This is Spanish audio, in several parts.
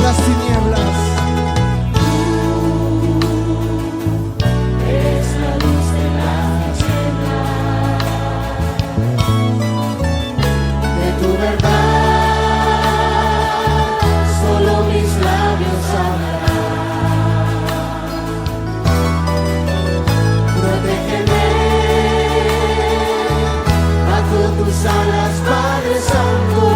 las tinieblas. Es la luz de la ciudad, de tu verdad solo mis labios hablarán. Protégeme bajo tus alas, Padre Santo.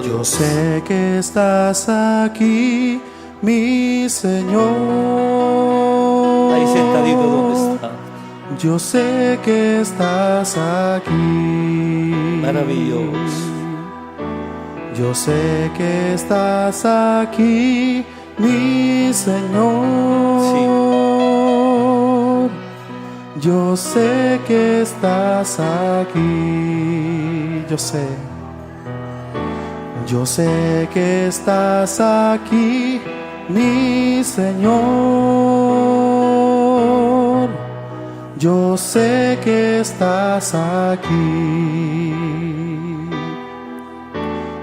Yo sé que estás aquí, mi Señor. Ahí sentadito donde está. Yo sé que estás aquí. Maravilloso. Yo sé que estás aquí, mi Señor. Yo sé que estás aquí. Yo sé. Yo sé que estás aquí, mi Señor. Yo sé que estás aquí.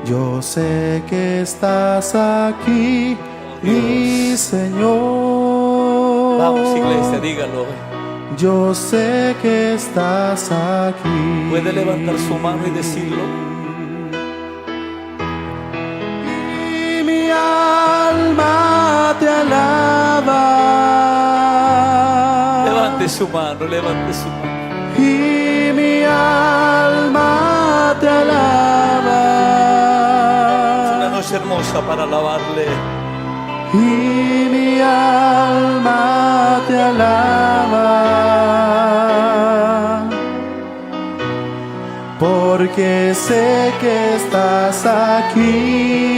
Yo sé que estás aquí, mi Señor. Vamos, iglesia, dígalo. Yo sé que estás aquí. Puede levantar su mano y decirlo. Alma te alaba. Levante su mano, levante su mano. Y mi alma te alaba. Es una noche hermosa para alabarle. Y mi alma te alaba. Porque sé que estás aquí.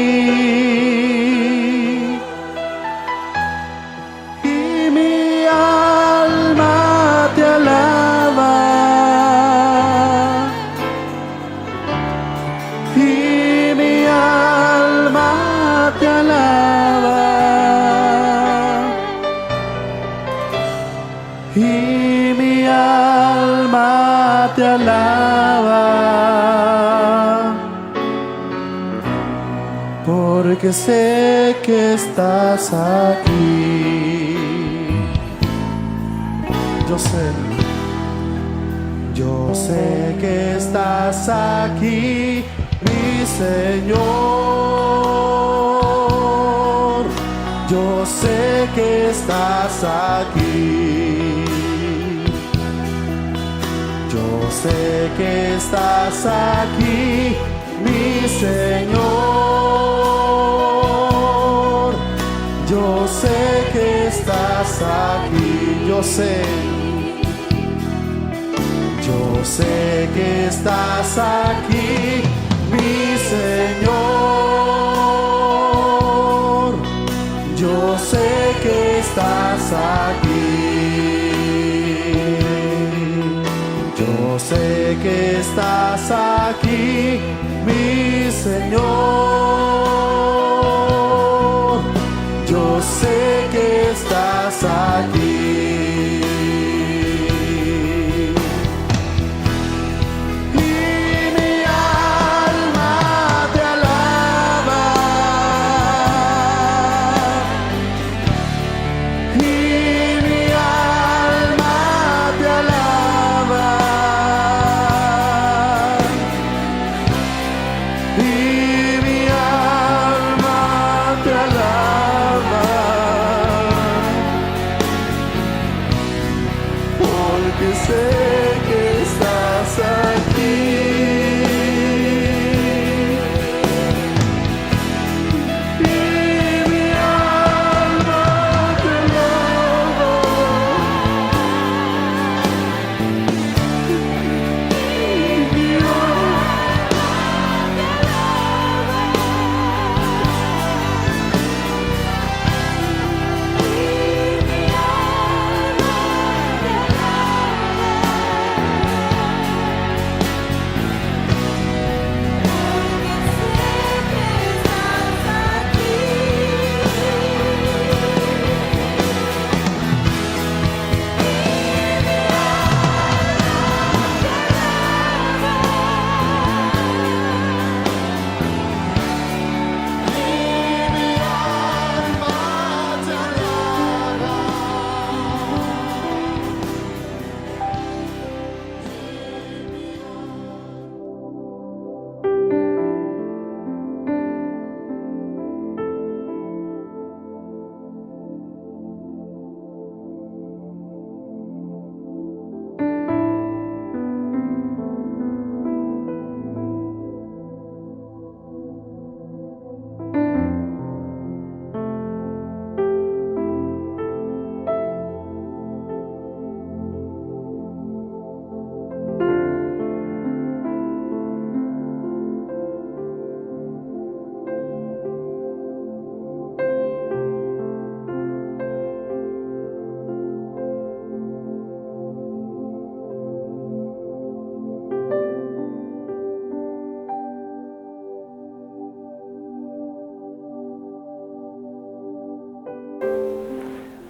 Y mi alma te alaba, porque sé que estás aquí. Yo sé que estás aquí, mi Señor. yo sé que estás aquí. Yo sé que estás aquí, mi Señor. Yo sé que estás aquí, yo sé que estás aquí, mi Señor. Yo sé que estás aquí. Yo sé que estás aquí, mi Señor. Yo sé que estás aquí. Y mi alma te alaba. Y mi alma te alaba. Y mi alma te alaba, porque sé que estás aquí. Y mi alma te alaba. Y mi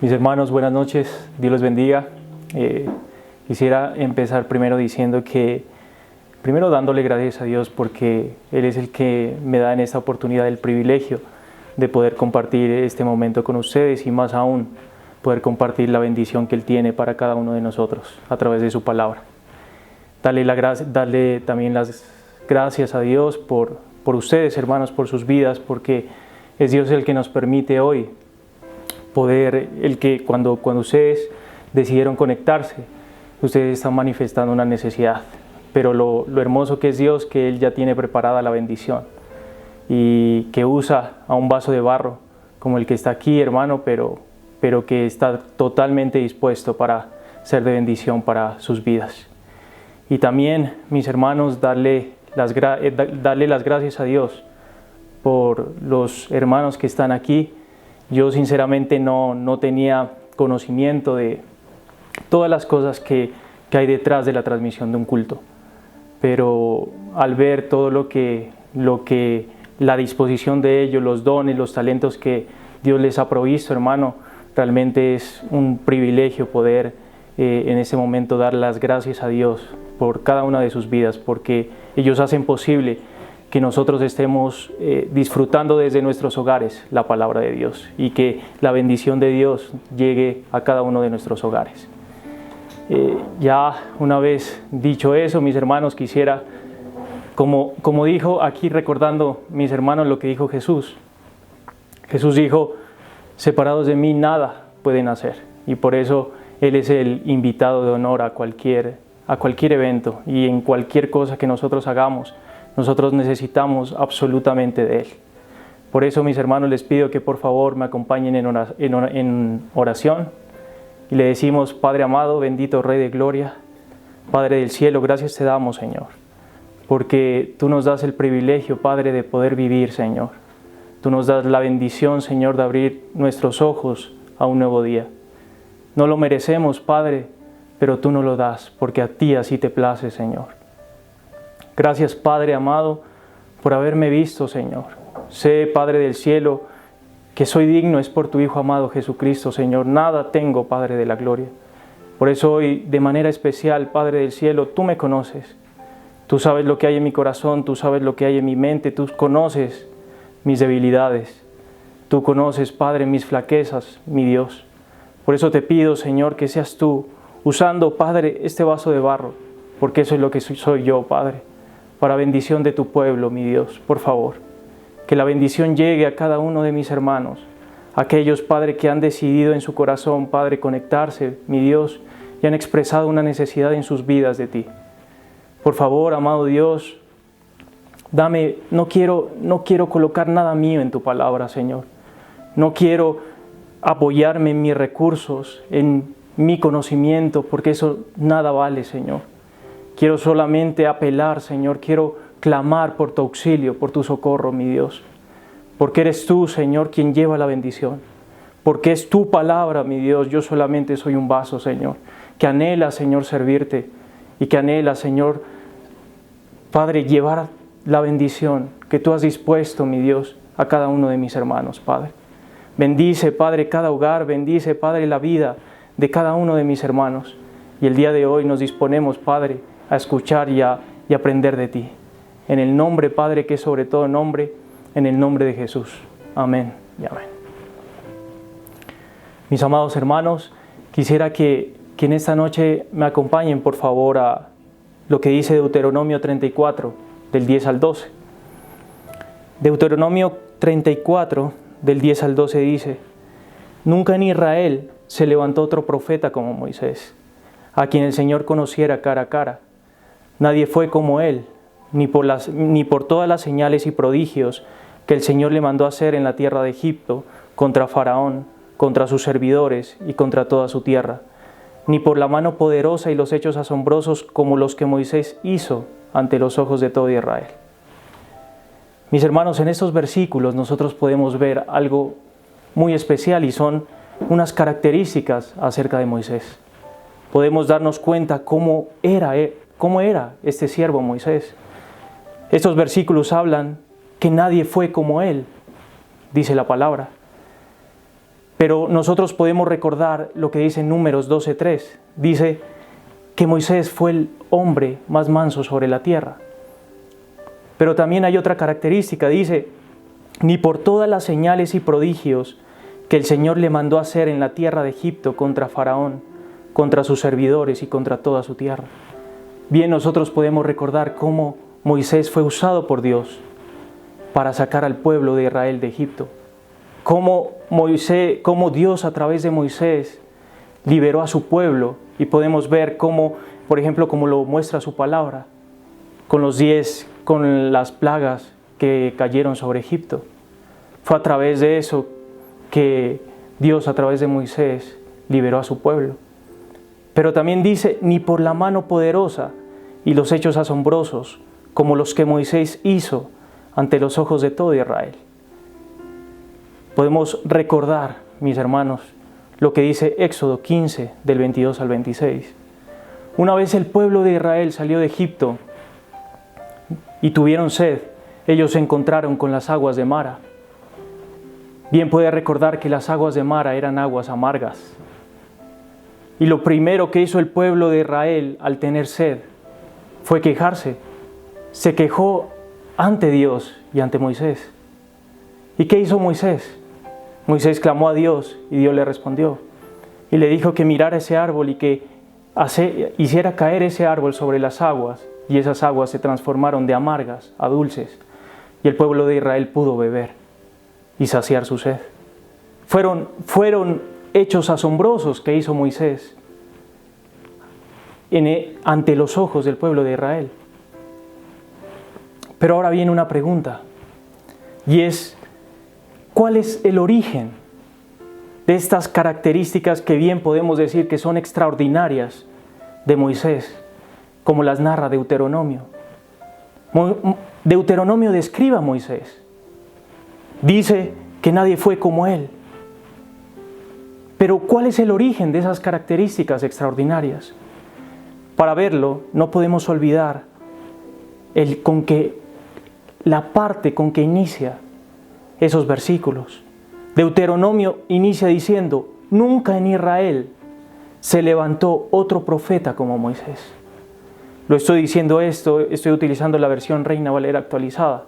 Mis hermanos, buenas noches, Dios los bendiga. Quisiera empezar primero diciendo que, primero dándole gracias a Dios porque Él es el que me da en esta oportunidad el privilegio de poder compartir este momento con ustedes y más aún poder compartir la bendición que Él tiene para cada uno de nosotros a través de su palabra. Darle también las gracias a Dios por ustedes, hermanos, por sus vidas, porque es Dios el que nos permite hoy poder, el que cuando ustedes decidieron conectarse, ustedes están manifestando una necesidad, pero lo hermoso que es Dios, que Él ya tiene preparada la bendición y que usa a un vaso de barro como el que está aquí, hermano, pero que está totalmente dispuesto para ser de bendición para sus vidas. Y también, mis hermanos, darle las gracias a Dios por los hermanos que están aquí. Yo sinceramente no tenía conocimiento de todas las cosas que hay detrás de la transmisión de un culto, pero al ver todo lo que la disposición de ellos, los dones, los talentos que Dios les ha provisto, hermano, realmente es un privilegio poder en ese momento dar las gracias a Dios por cada una de sus vidas, porque ellos hacen posible que nosotros estemos disfrutando desde nuestros hogares la palabra de Dios y que la bendición de Dios llegue a cada uno de nuestros hogares. Ya una vez dicho eso, mis hermanos, quisiera, como dijo aquí, recordando, mis hermanos, lo que dijo Jesús. Jesús dijo, separados de mí nada pueden hacer. Y por eso Él es el invitado de honor a cualquier evento y en cualquier cosa que nosotros hagamos. Nosotros necesitamos absolutamente de Él. Por eso, mis hermanos, les pido que por favor me acompañen en oración y le decimos: Padre amado, bendito Rey de Gloria, Padre del cielo, gracias te damos, Señor, porque tú nos das el privilegio, Padre, de poder vivir, Señor. Tú nos das la bendición, Señor, de abrir nuestros ojos a un nuevo día. No lo merecemos, Padre, pero tú nos lo das, porque a ti así te place, Señor. Gracias, Padre amado, por haberme visto, Señor. Sé, Padre del cielo, que soy digno es por tu Hijo amado Jesucristo, Señor. Nada tengo, Padre de la gloria. Por eso hoy, de manera especial, Padre del cielo, tú me conoces. Tú sabes lo que hay en mi corazón, tú sabes lo que hay en mi mente, tú conoces mis debilidades. Tú conoces, Padre, mis flaquezas, mi Dios. Por eso te pido, Señor, que seas tú usando, Padre, este vaso de barro, porque eso es lo que soy yo, Padre, para bendición de tu pueblo, mi Dios, por favor. Que la bendición llegue a cada uno de mis hermanos, aquellos, Padre, que han decidido en su corazón, Padre, conectarse, mi Dios, y han expresado una necesidad en sus vidas de ti. Por favor, amado Dios, no quiero colocar nada mío en tu palabra, Señor. No quiero apoyarme en mis recursos, en mi conocimiento, porque eso nada vale, Señor. Quiero solamente apelar, Señor, quiero clamar por tu auxilio, por tu socorro, mi Dios. Porque eres tú, Señor, quien lleva la bendición. Porque es tu palabra, mi Dios, yo solamente soy un vaso, Señor, que anhela, Señor, servirte y que anhela, Señor, Padre, llevar la bendición que tú has dispuesto, mi Dios, a cada uno de mis hermanos, Padre. Bendice, Padre, cada hogar, bendice, Padre, la vida de cada uno de mis hermanos. Y el día de hoy nos disponemos, Padre, a escuchar y aprender de ti. En el nombre, Padre, que es sobre todo nombre, en el nombre de Jesús. Amén y amén. Mis amados hermanos, quisiera que en esta noche me acompañen, por favor, a lo que dice Deuteronomio 34, del 10 al 12. Deuteronomio 34, del 10 al 12 dice: Nunca en Israel se levantó otro profeta como Moisés, a quien el Señor conociera cara a cara. Nadie fue como él, ni por todas las señales y prodigios que el Señor le mandó hacer en la tierra de Egipto, contra Faraón, contra sus servidores y contra toda su tierra, ni por la mano poderosa y los hechos asombrosos como los que Moisés hizo ante los ojos de todo Israel. Mis hermanos, en estos versículos nosotros podemos ver algo muy especial y son unas características acerca de Moisés. Podemos darnos cuenta cómo era este siervo Moisés. Estos versículos hablan que nadie fue como él, dice la palabra. Pero nosotros podemos recordar lo que dice en Números 12:3. Dice que Moisés fue el hombre más manso sobre la tierra. Pero también hay otra característica, dice: ni por todas las señales y prodigios que el Señor le mandó hacer en la tierra de Egipto contra Faraón, contra sus servidores y contra toda su tierra. Bien, nosotros podemos recordar cómo Moisés fue usado por Dios para sacar al pueblo de Israel de Egipto. Cómo Dios a través de Moisés liberó a su pueblo, y podemos ver cómo, por ejemplo, como lo muestra su palabra, con las plagas que cayeron sobre Egipto. Fue a través de eso que Dios a través de Moisés liberó a su pueblo. Pero también dice: ni por la mano poderosa y los hechos asombrosos como los que Moisés hizo ante los ojos de todo Israel. Podemos recordar, mis hermanos, lo que dice Éxodo 15, del 22 al 26. Una vez el pueblo de Israel salió de Egipto y tuvieron sed, ellos se encontraron con las aguas de Mara. Bien puede recordar que las aguas de Mara eran aguas amargas. Y lo primero que hizo el pueblo de Israel al tener sed fue quejarse. Se quejó ante Dios y ante Moisés. ¿Y qué hizo Moisés? Moisés clamó a Dios y Dios le respondió. Y le dijo que mirara ese árbol y que hiciera caer ese árbol sobre las aguas. Y esas aguas se transformaron de amargas a dulces. Y el pueblo de Israel pudo beber y saciar su sed. fueron hechos asombrosos que hizo Moisés ante los ojos del pueblo de Israel. Pero ahora viene una pregunta, y es, ¿cuál es el origen de estas características que bien podemos decir que son extraordinarias de Moisés, como las narra Deuteronomio? Deuteronomio describe a Moisés. Dice que nadie fue como él. Pero ¿cuál es el origen de esas características extraordinarias? Para verlo, no podemos olvidar la parte con que inicia esos versículos. Deuteronomio inicia diciendo: nunca en Israel se levantó otro profeta como Moisés. Lo estoy diciendo estoy utilizando la versión Reina Valera actualizada.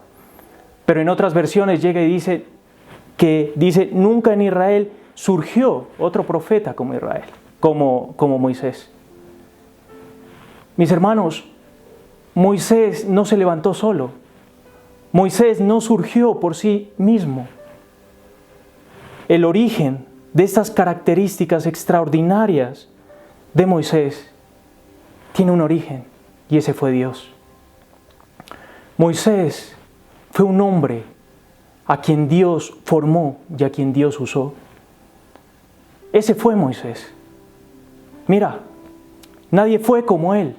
Pero en otras versiones llega y dice nunca en Israel surgió otro profeta como Israel, como Moisés. Mis hermanos, Moisés no se levantó solo. Moisés no surgió por sí mismo. El origen de estas características extraordinarias de Moisés tiene un origen, y ese fue Dios. Moisés fue un hombre a quien Dios formó y a quien Dios usó. Ese fue Moisés. Mira, nadie fue como él.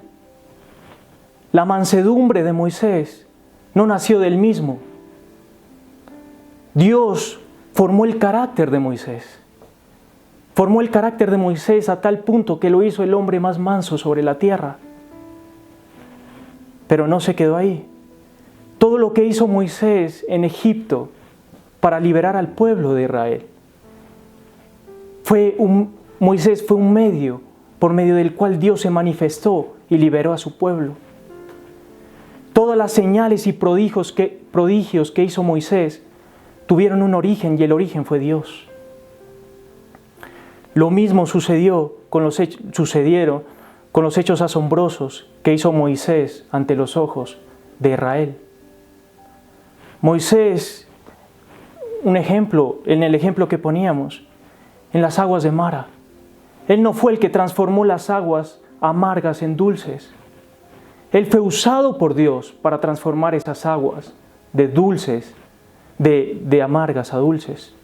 La mansedumbre de Moisés no nació del mismo. Dios formó el carácter de Moisés. Formó el carácter de Moisés a tal punto que lo hizo el hombre más manso sobre la tierra. Pero no se quedó ahí. Todo lo que hizo Moisés en Egipto para liberar al pueblo de Israel, Moisés fue un medio por medio del cual Dios se manifestó y liberó a su pueblo. Todas las señales y prodigios que hizo Moisés tuvieron un origen, y el origen fue Dios. Lo mismo sucedieron con los hechos asombrosos que hizo Moisés ante los ojos de Israel. Moisés, un ejemplo, en el ejemplo que poníamos, en las aguas de Mara. Él no fue el que transformó las aguas amargas en dulces. Él fue usado por Dios para transformar esas aguas de dulces, de amargas a dulces.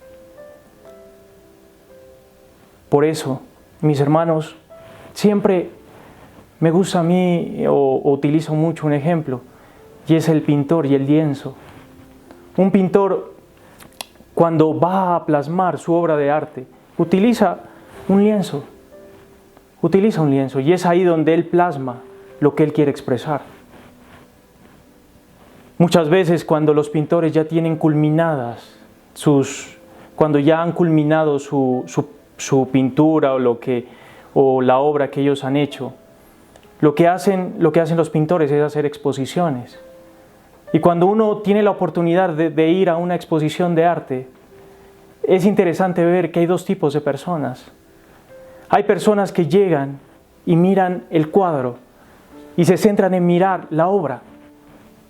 Por eso, mis hermanos, siempre me gusta a mí o utilizo mucho un ejemplo, y es el pintor y el lienzo. Un pintor, cuando va a plasmar su obra de arte, utiliza un lienzo, y es ahí donde él plasma lo que él quiere expresar. Muchas veces cuando los pintores ya tienen culminadas cuando ya han culminado su pintura o la obra que ellos han hecho, lo que hacen los pintores es hacer exposiciones. Y cuando uno tiene la oportunidad de ir a una exposición de arte, es interesante ver que hay dos tipos de personas. Hay personas que llegan y miran el cuadro y se centran en mirar la obra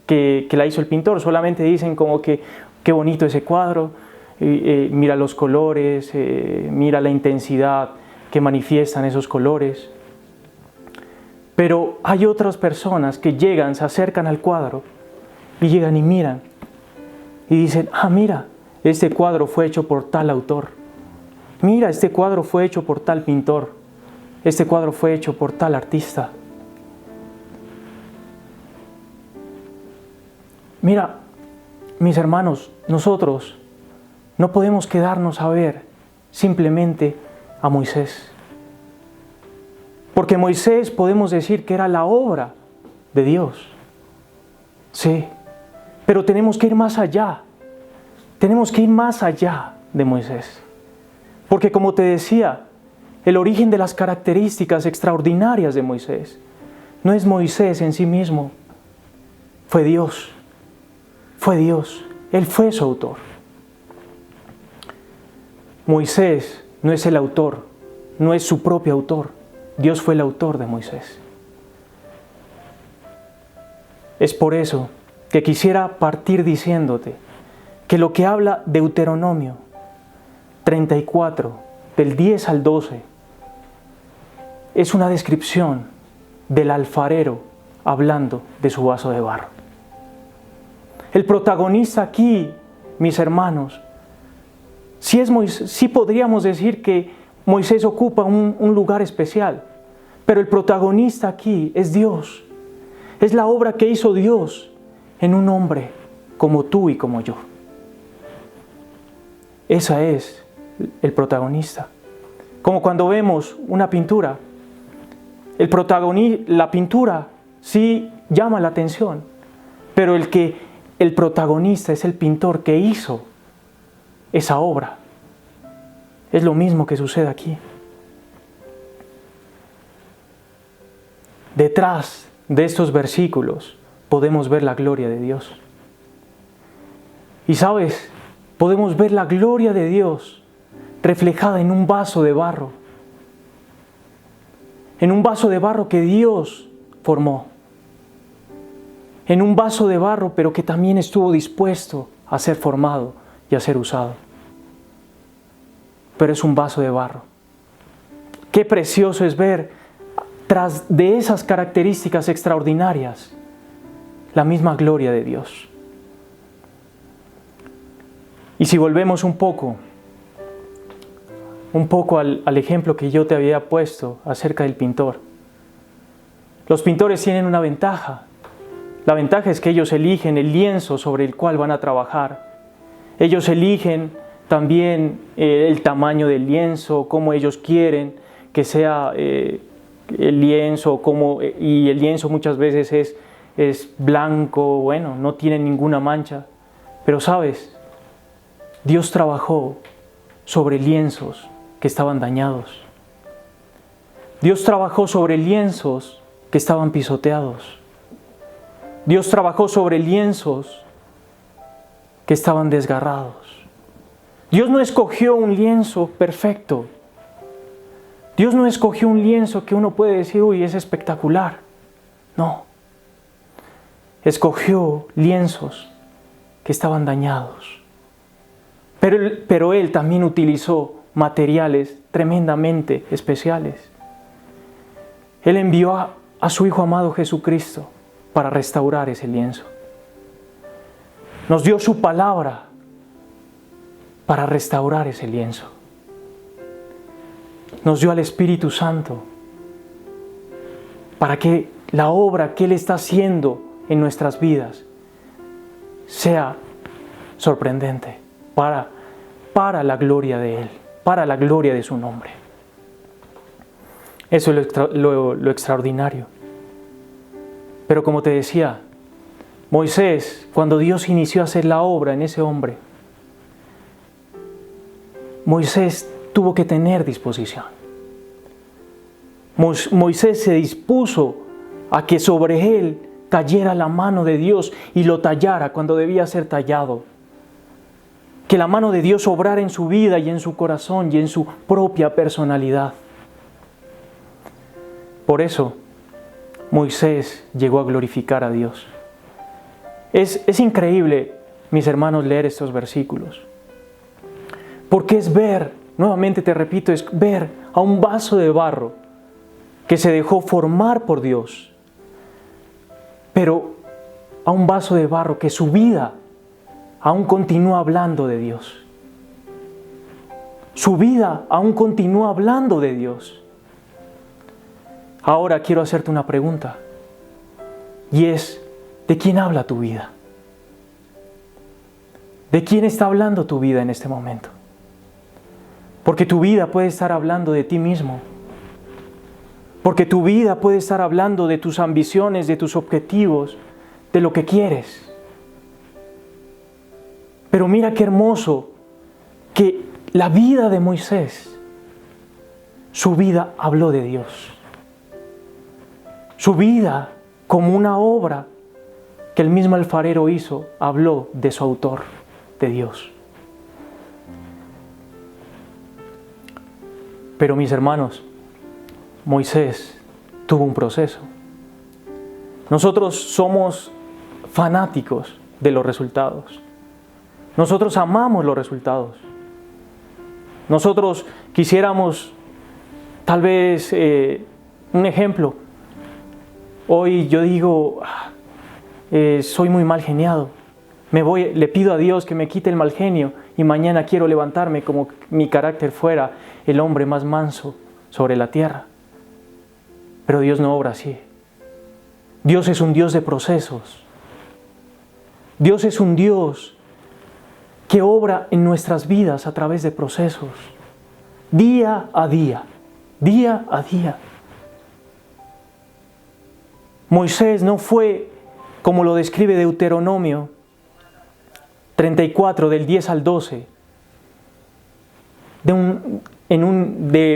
que la hizo el pintor. Solamente dicen como que qué bonito ese cuadro, mira los colores, mira la intensidad que manifiestan esos colores. Pero hay otras personas que llegan, se acercan al cuadro y llegan y miran y dicen: mira, este cuadro fue hecho por tal autor. Mira, este cuadro fue hecho por tal pintor. Este cuadro fue hecho por tal artista. Mira, mis hermanos, nosotros no podemos quedarnos a ver simplemente a Moisés. Porque Moisés podemos decir que era la obra de Dios. Sí, pero tenemos que ir más allá. Tenemos que ir más allá de Moisés. Porque como te decía, el origen de las características extraordinarias de Moisés no es Moisés en sí mismo, fue Dios. Fue Dios, Él fue su autor. Moisés no es el autor, no es su propio autor. Dios fue el autor de Moisés. Es por eso que quisiera partir diciéndote que lo que habla Deuteronomio 34, del 10 al 12, es una descripción del alfarero hablando de su vaso de barro. El protagonista aquí, mis hermanos, sí podríamos decir que Moisés ocupa un lugar especial, pero el protagonista aquí es Dios. Es la obra que hizo Dios en un hombre como tú y como yo. Esa es el protagonista. Como cuando vemos una pintura, la pintura sí llama la atención, pero el protagonista es el pintor que hizo esa obra. Es lo mismo que sucede aquí. Detrás de estos versículos podemos ver la gloria de Dios. Y sabes, podemos ver la gloria de Dios reflejada en un vaso de barro. En un vaso de barro que Dios formó. En un vaso de barro, pero que también estuvo dispuesto a ser formado y a ser usado. Pero es un vaso de barro. Qué precioso es ver, tras de esas características extraordinarias, la misma gloria de Dios. Y si volvemos un poco al ejemplo que yo te había puesto acerca del pintor. Los pintores tienen una ventaja. La ventaja es que ellos eligen el lienzo sobre el cual van a trabajar. Ellos eligen también el tamaño del lienzo, cómo ellos quieren que sea el lienzo, y el lienzo muchas veces es blanco, bueno, no tiene ninguna mancha. Pero sabes, Dios trabajó sobre lienzos que estaban dañados. Dios trabajó sobre lienzos que estaban pisoteados. Dios trabajó sobre lienzos que estaban desgarrados. Dios no escogió un lienzo perfecto. Dios no escogió un lienzo que uno puede decir, uy, es espectacular. No. Escogió lienzos que estaban dañados. Pero Él también utilizó materiales tremendamente especiales. Él envió a su Hijo amado Jesucristo para restaurar ese lienzo. Nos dio su palabra para restaurar ese lienzo. Nos dio al Espíritu Santo para que la obra que Él está haciendo en nuestras vidas sea sorprendente para la gloria de Él, para la gloria de su nombre. Eso es lo extraordinario. Pero como te decía, Moisés, cuando Dios inició a hacer la obra en ese hombre, Moisés tuvo que tener disposición. Moisés se dispuso a que sobre él cayera la mano de Dios y lo tallara cuando debía ser tallado. Que la mano de Dios obrara en su vida y en su corazón y en su propia personalidad. Por eso, Moisés llegó a glorificar a Dios. Es increíble, mis hermanos, leer estos versículos. Porque es ver, nuevamente te repito, es ver a un vaso de barro que se dejó formar por Dios. Pero a un vaso de barro que su vida aún continúa hablando de Dios. Su vida aún continúa hablando de Dios. Ahora quiero hacerte una pregunta. Y es, ¿de quién habla tu vida? ¿De quién está hablando tu vida en este momento? Porque tu vida puede estar hablando de ti mismo. Porque tu vida puede estar hablando de tus ambiciones, de tus objetivos, de lo que quieres. Pero mira qué hermoso que la vida de Moisés, su vida habló de Dios. Su vida, como una obra que el mismo alfarero hizo, habló de su autor, de Dios. Pero mis hermanos, Moisés tuvo un proceso. Nosotros somos fanáticos de los resultados. Nosotros amamos los resultados. Nosotros quisiéramos, tal vez, un ejemplo. Hoy yo digo, soy muy mal geniado. Le pido a Dios que me quite el mal genio y mañana quiero levantarme como mi carácter fuera el hombre más manso sobre la tierra. Pero Dios no obra así. Dios es un Dios de procesos. Dios es un Dios que obra en nuestras vidas a través de procesos, día a día, día a día. Moisés no fue, como lo describe Deuteronomio 34, del 10 al 12, de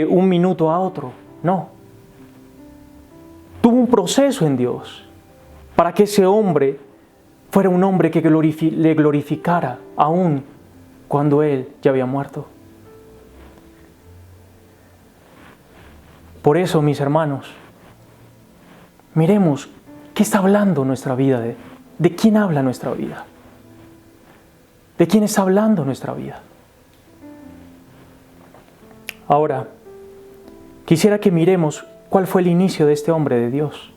un minuto a otro, no. Tuvo un proceso en Dios para que ese hombre fuera un hombre que le glorificara aún cuando él ya había muerto. Por eso, mis hermanos, miremos qué está hablando nuestra vida, de quién habla nuestra vida, de quién está hablando nuestra vida. Ahora, quisiera que miremos cuál fue el inicio de este hombre de Dios.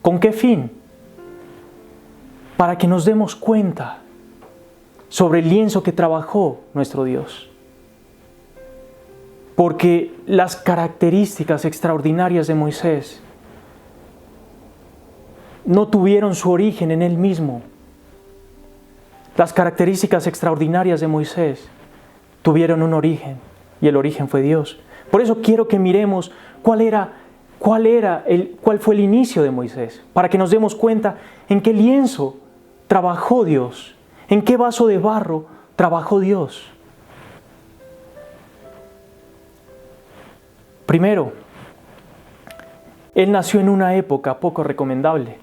¿Con qué fin? Para que nos demos cuenta sobre el lienzo que trabajó nuestro Dios. Porque las características extraordinarias de Moisés no tuvieron su origen en él mismo. Las características extraordinarias de Moisés tuvieron un origen, y el origen fue Dios. Por eso quiero que miremos cuál fue el inicio de Moisés, para que nos demos cuenta en qué lienzo trabajó Dios, en qué vaso de barro trabajó Dios. Primero, él nació en una época poco recomendable.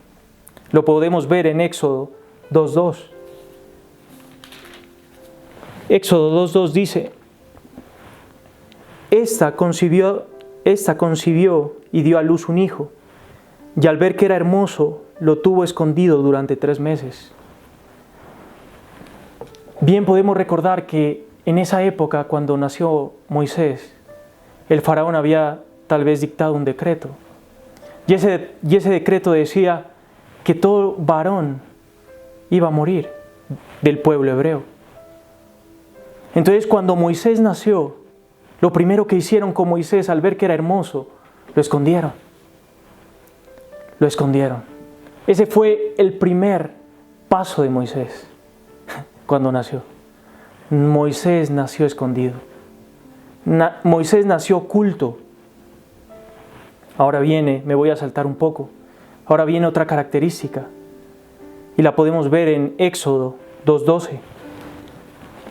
Lo podemos ver en Éxodo 2:2. Éxodo 2:2 dice: Esta concibió y dio a luz un hijo, y al ver que era hermoso, lo tuvo escondido durante 3 meses. Bien podemos recordar que en esa época, cuando nació Moisés, el faraón había tal vez dictado un decreto. Y ese decreto decía que todo varón iba a morir del pueblo hebreo. Entonces, cuando Moisés nació, lo primero que hicieron con Moisés, al ver que era hermoso, lo escondieron. Lo escondieron. Ese fue el primer paso de Moisés cuando nació. Moisés nació escondido. Moisés nació oculto. Ahora me voy a saltar un poco. Ahora viene otra característica. Y la podemos ver en Éxodo 2:12.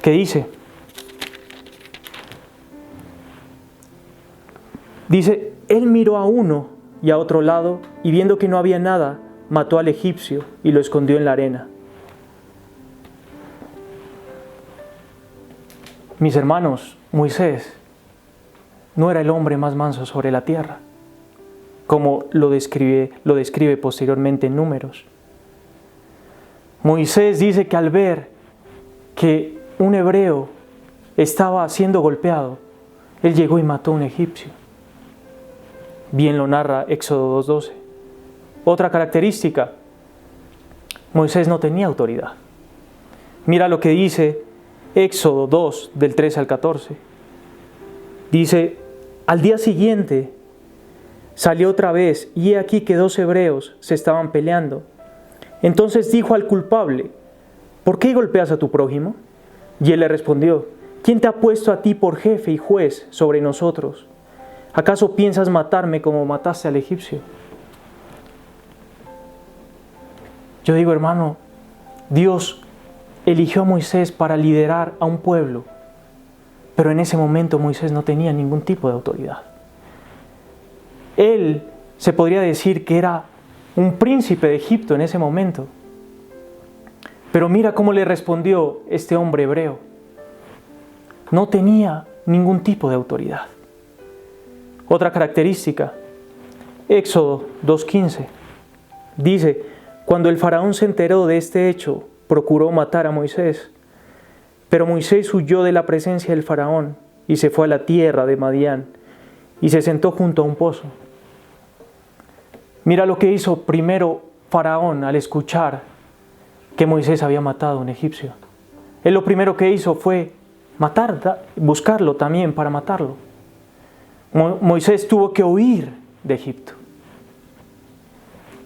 Que dice: Él miró a uno y a otro lado, y viendo que no había nada, mató al egipcio y lo escondió en la arena. Mis hermanos, Moisés no era el hombre más manso sobre la tierra, como lo describe posteriormente en Números. Moisés dice que al ver que un hebreo estaba siendo golpeado, él llegó y mató a un egipcio. Bien lo narra Éxodo 2:12. Otra característica: Moisés no tenía autoridad. Mira lo que dice Éxodo 2, del 13 al 14. Dice: Al día siguiente salió otra vez, y he aquí que 2 hebreos se estaban peleando. Entonces dijo al culpable: ¿Por qué golpeas a tu prójimo? Y él le respondió: ¿Quién te ha puesto a ti por jefe y juez sobre nosotros? ¿Acaso piensas matarme como mataste al egipcio? Yo digo, hermano, Dios eligió a Moisés para liderar a un pueblo, pero en ese momento Moisés no tenía ningún tipo de autoridad. Él se podría decir que era un príncipe de Egipto en ese momento. Pero mira cómo le respondió este hombre hebreo. No tenía ningún tipo de autoridad. Otra característica, Éxodo 2:15, dice: Cuando el faraón se enteró de este hecho, procuró matar a Moisés. Pero Moisés huyó de la presencia del faraón y se fue a la tierra de Madián y se sentó junto a un pozo. Mira lo que hizo primero Faraón al escuchar que Moisés había matado a un egipcio. Él lo primero que hizo fue buscarlo también para matarlo. Moisés tuvo que huir de Egipto.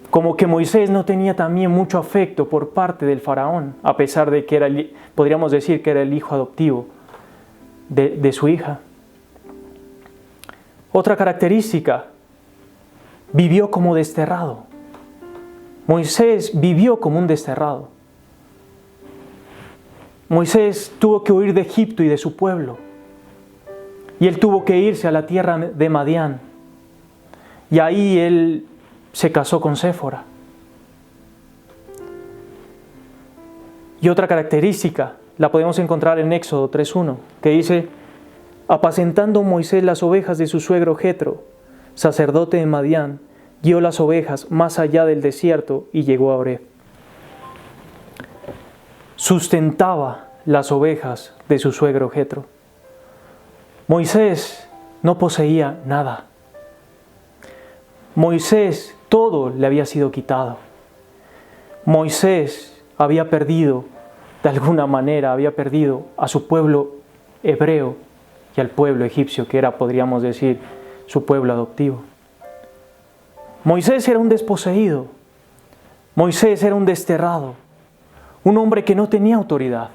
Como que Moisés no tenía también mucho afecto por parte del faraón, a pesar de que podríamos decir que era el hijo adoptivo de su hija. Otra característica, vivió como desterrado. Moisés vivió como un desterrado. Moisés tuvo que huir de Egipto y de su pueblo. Y él tuvo que irse a la tierra de Madián. Y ahí él se casó con Séfora. Y otra característica la podemos encontrar en Éxodo 3:1, que dice: apacentando Moisés las ovejas de su suegro Jetro, sacerdote de Madián, guió las ovejas más allá del desierto y llegó a Oreb. Sustentaba las ovejas de su suegro Jetro. Moisés no poseía nada. Moisés, todo le había sido quitado. Moisés había perdido, de alguna manera, había perdido a su pueblo hebreo y al pueblo egipcio, que era, podríamos decir, su pueblo adoptivo. Moisés era un desposeído. Moisés era un desterrado. Un hombre que no tenía autoridad.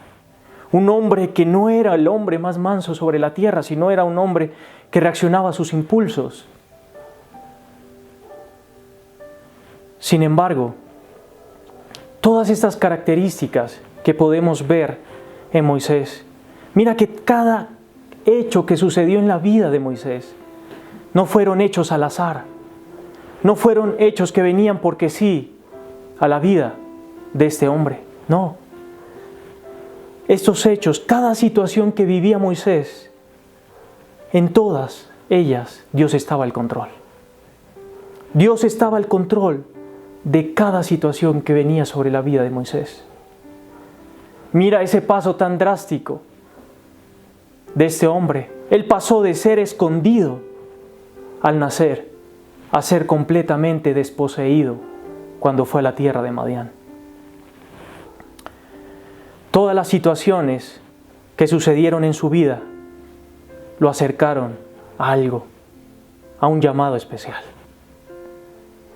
Un hombre que no era el hombre más manso sobre la tierra, sino era un hombre que reaccionaba a sus impulsos. Sin embargo, todas estas características que podemos ver en Moisés, mira que cada hecho que sucedió en la vida de Moisés no fueron hechos al azar, no fueron hechos que venían porque sí a la vida de este hombre, no. Estos hechos, cada situación que vivía Moisés, en todas ellas Dios estaba al control. Dios estaba al control de cada situación que venía sobre la vida de Moisés. Mira ese paso tan drástico de este hombre. Él pasó de ser escondido al nacer a ser completamente desposeído cuando fue a la tierra de Madián. Todas las situaciones que sucedieron en su vida lo acercaron a algo, a un llamado especial.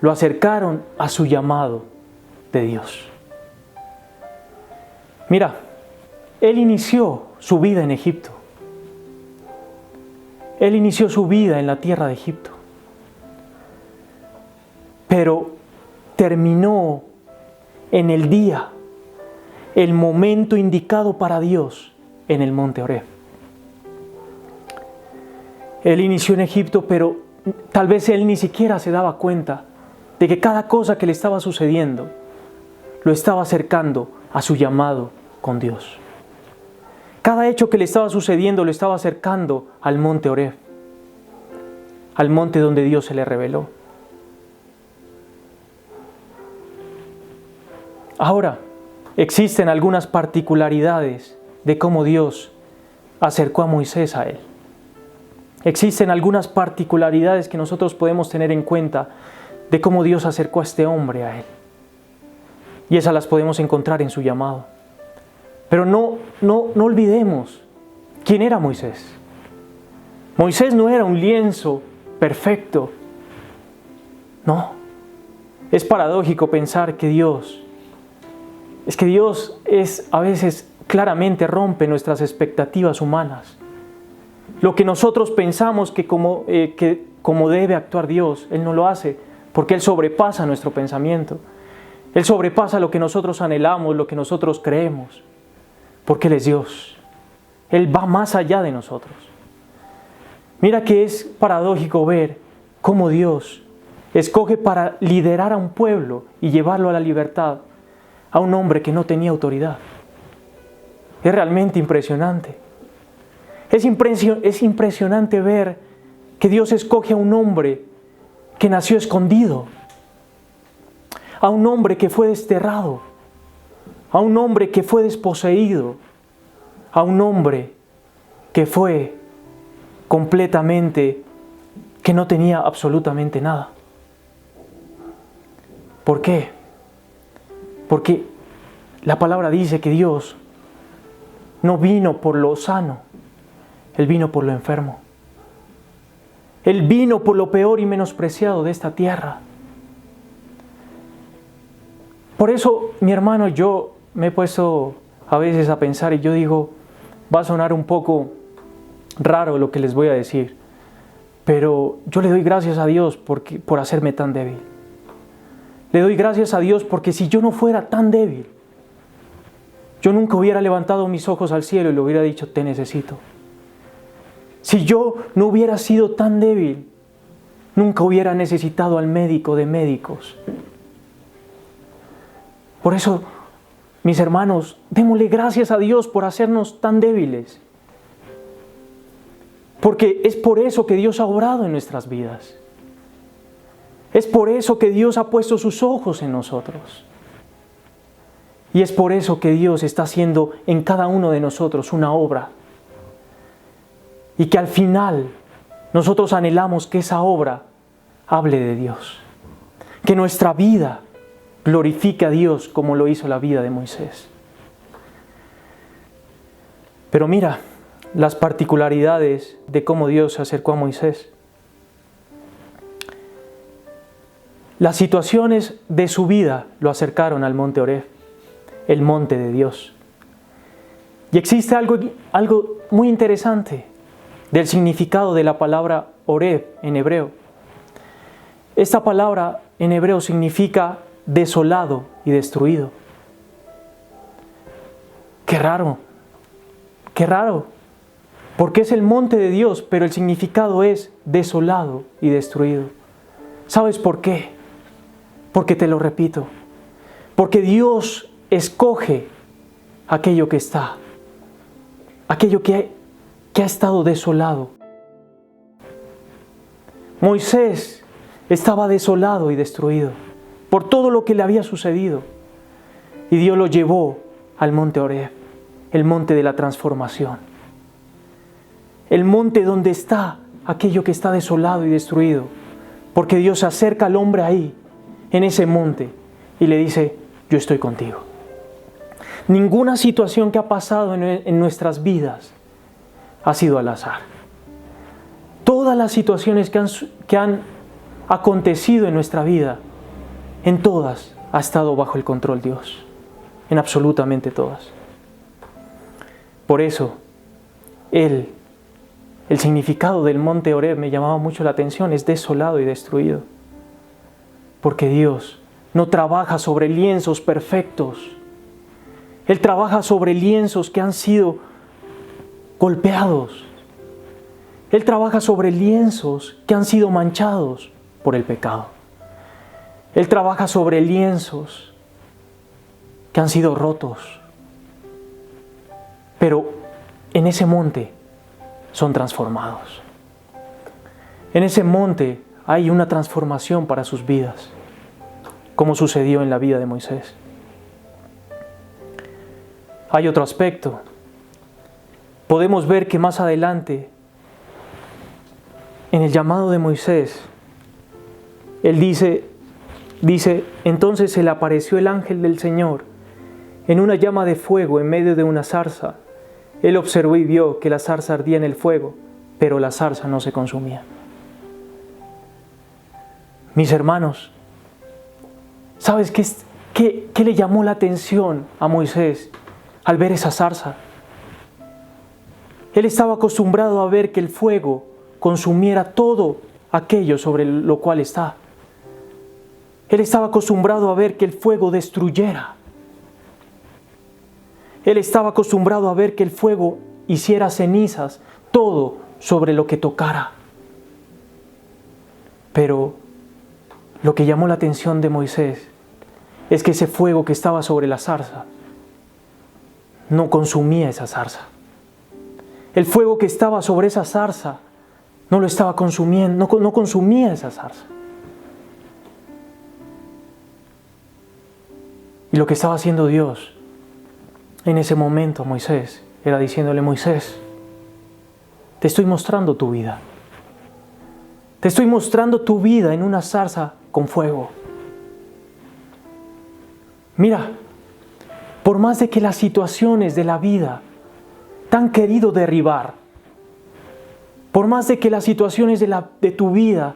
Lo acercaron a su llamado de Dios. Mira, él inició su vida en Egipto. Él inició su vida en la tierra de Egipto. Pero terminó en el día, el momento indicado para Dios en el monte Oreb. Él inició en Egipto, pero tal vez él ni siquiera se daba cuenta de que cada cosa que le estaba sucediendo lo estaba acercando a su llamado con Dios. Cada hecho que le estaba sucediendo lo estaba acercando al monte Oreb, al monte donde Dios se le reveló. Ahora, existen algunas particularidades de cómo Dios acercó a Moisés a él. Existen algunas particularidades que nosotros podemos tener en cuenta de cómo Dios acercó a este hombre a él. Y esas las podemos encontrar en su llamado. Pero no olvidemos quién era Moisés. Moisés no era un lienzo perfecto. No. Es paradójico pensar que Dios a veces claramente rompe nuestras expectativas humanas. Lo que nosotros pensamos que como debe actuar Dios, Él no lo hace, porque Él sobrepasa nuestro pensamiento. Él sobrepasa lo que nosotros anhelamos, lo que nosotros creemos, porque Él es Dios. Él va más allá de nosotros. Mira que es paradójico ver cómo Dios escoge para liderar a un pueblo y llevarlo a la libertad a un hombre que no tenía autoridad. Es realmente impresionante. Es impresionante ver que Dios escoge a un hombre que nació escondido, a un hombre que fue desterrado, a un hombre que fue desposeído, a un hombre que fue completamente que no tenía absolutamente nada. ¿Por qué? Porque la palabra dice que Dios no vino por lo sano, Él vino por lo enfermo. Él vino por lo peor y menospreciado de esta tierra. Por eso, mi hermano, yo me he puesto a veces a pensar y yo digo, va a sonar un poco raro lo que les voy a decir, pero yo le doy gracias a Dios por hacerme tan débil. Le doy gracias a Dios porque si yo no fuera tan débil, yo nunca hubiera levantado mis ojos al cielo y le hubiera dicho, te necesito. Si yo no hubiera sido tan débil, nunca hubiera necesitado al médico de médicos. Por eso, mis hermanos, démosle gracias a Dios por hacernos tan débiles. Porque es por eso que Dios ha obrado en nuestras vidas. Es por eso que Dios ha puesto sus ojos en nosotros. Y es por eso que Dios está haciendo en cada uno de nosotros una obra. Y que al final nosotros anhelamos que esa obra hable de Dios. Que nuestra vida glorifique a Dios como lo hizo la vida de Moisés. Pero mira las particularidades de cómo Dios se acercó a Moisés. Las situaciones de su vida lo acercaron al monte Horeb, el monte de Dios. Y existe algo muy interesante del significado de la palabra Horeb en hebreo. Esta palabra en hebreo significa desolado y destruido. Qué raro, porque es el monte de Dios, pero el significado es desolado y destruido. ¿Sabes por qué? Porque te lo repito, porque Dios escoge aquello que está, aquello que ha estado desolado. Moisés estaba desolado y destruido por todo lo que le había sucedido. Y Dios lo llevó al monte Horeb, el monte de la transformación. El monte donde está aquello que está desolado y destruido. Porque Dios se acerca al hombre ahí, en ese monte, y le dice, yo estoy contigo. Ninguna situación que ha pasado en nuestras vidas ha sido al azar. Todas las situaciones que han acontecido en nuestra vida, en todas ha estado bajo el control de Dios. En absolutamente todas. Por eso, el significado del monte Horeb me llamaba mucho la atención, es desolado y destruido. Porque Dios no trabaja sobre lienzos perfectos. Él trabaja sobre lienzos que han sido golpeados. Él trabaja sobre lienzos que han sido manchados por el pecado. Él trabaja sobre lienzos que han sido rotos. Pero en ese monte son transformados. En ese monte hay una transformación para sus vidas, como sucedió en la vida de Moisés. Hay otro aspecto. Podemos ver que más adelante, en el llamado de Moisés, él dice, entonces se le apareció el ángel del Señor en una llama de fuego en medio de una zarza. Él observó y vio que la zarza ardía en el fuego, pero la zarza no se consumía. Mis hermanos, ¿sabes qué le llamó la atención a Moisés al ver esa zarza? Él estaba acostumbrado a ver que el fuego consumiera todo aquello sobre lo cual está. Él estaba acostumbrado a ver que el fuego destruyera. Él estaba acostumbrado a ver que el fuego hiciera cenizas todo sobre lo que tocara. Pero lo que llamó la atención de Moisés es que ese fuego que estaba sobre la zarza no consumía esa zarza. El fuego que estaba sobre esa zarza no lo estaba consumiendo, no consumía esa zarza. Y lo que estaba haciendo Dios en ese momento a Moisés era diciéndole, Moisés, te estoy mostrando tu vida. Te estoy mostrando tu vida en una zarza con fuego. Mira, por más de que las situaciones de la vida te han querido derribar, por más de que las situaciones de tu vida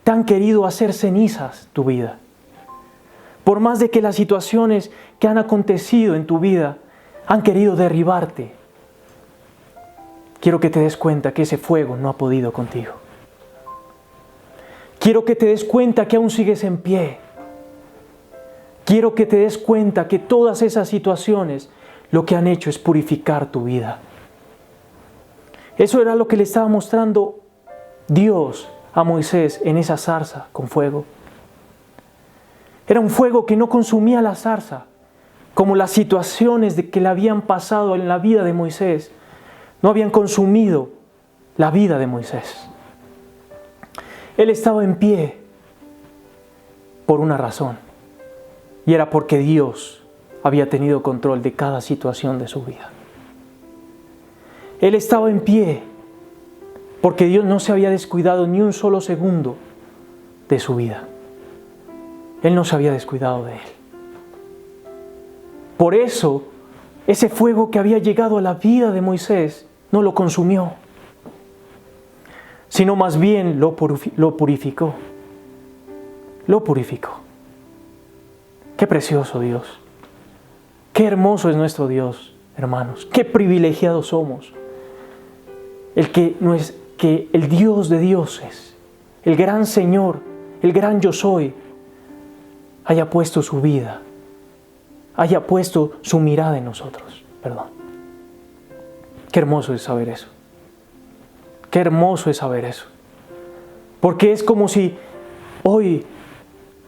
te han querido hacer cenizas tu vida, por más de que las situaciones que han acontecido en tu vida han querido derribarte, quiero que te des cuenta que ese fuego no ha podido contigo. Quiero que te des cuenta que aún sigues en pie. Quiero que te des cuenta que todas esas situaciones lo que han hecho es purificar tu vida. Eso era lo que le estaba mostrando Dios a Moisés en esa zarza con fuego. Era un fuego que no consumía la zarza, como las situaciones que le habían pasado en la vida de Moisés no habían consumido la vida de Moisés. Él estaba en pie por una razón, y era porque Dios había tenido control de cada situación de su vida. Él estaba en pie porque Dios no se había descuidado ni un solo segundo de su vida. Él no se había descuidado de él. Por eso, ese fuego que había llegado a la vida de Moisés no lo consumió, sino más bien lo purificó. Lo purificó. Qué precioso Dios. Qué hermoso es nuestro Dios, hermanos. Qué privilegiados somos. Que el Dios de dioses, el gran Señor, el gran yo soy, haya puesto su vida, haya puesto su mirada en nosotros. Perdón. Qué hermoso es saber eso. Qué hermoso es saber eso. Porque es como si hoy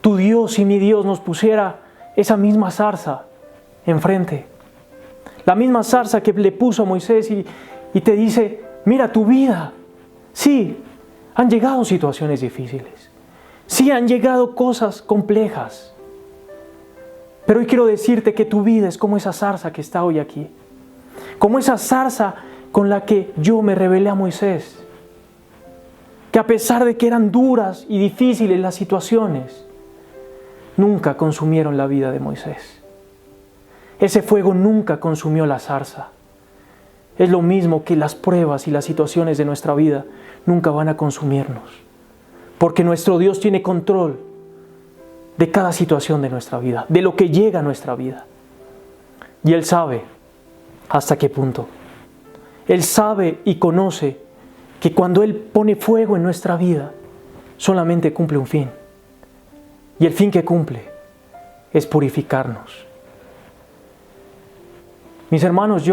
tu Dios y mi Dios nos pusiera esa misma zarza enfrente. La misma zarza que le puso a Moisés y te dice, mira tu vida. Sí, han llegado situaciones difíciles. Sí, han llegado cosas complejas. Pero hoy quiero decirte que tu vida es como esa zarza que está hoy aquí. Como esa zarza con la que yo me revelé a Moisés. Que a pesar de que eran duras y difíciles las situaciones, nunca consumieron la vida de Moisés. Ese fuego nunca consumió la zarza. Es lo mismo que las pruebas y las situaciones de nuestra vida nunca van a consumirnos. Porque nuestro Dios tiene control de cada situación de nuestra vida, de lo que llega a nuestra vida. Y Él sabe hasta qué punto. Él sabe y conoce que cuando Él pone fuego en nuestra vida, solamente cumple un fin. Y el fin que cumple es purificarnos. Mis hermanos,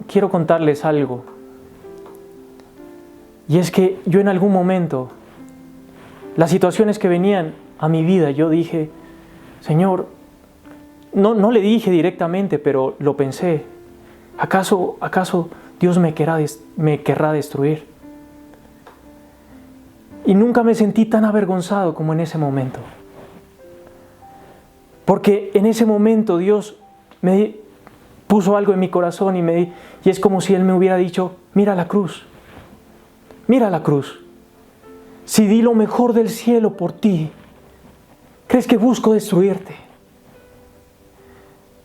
quiero contarles algo. Y es que yo en algún momento, las situaciones que venían a mi vida, yo dije, Señor, no le dije directamente, pero lo pensé. ¿Acaso Dios me querrá destruir? Y nunca me sentí tan avergonzado como en ese momento. Porque en ese momento Dios me puso algo en mi corazón y es como si Él me hubiera dicho, mira la cruz. Mira la cruz. Si di lo mejor del cielo por ti, ¿crees que busco destruirte?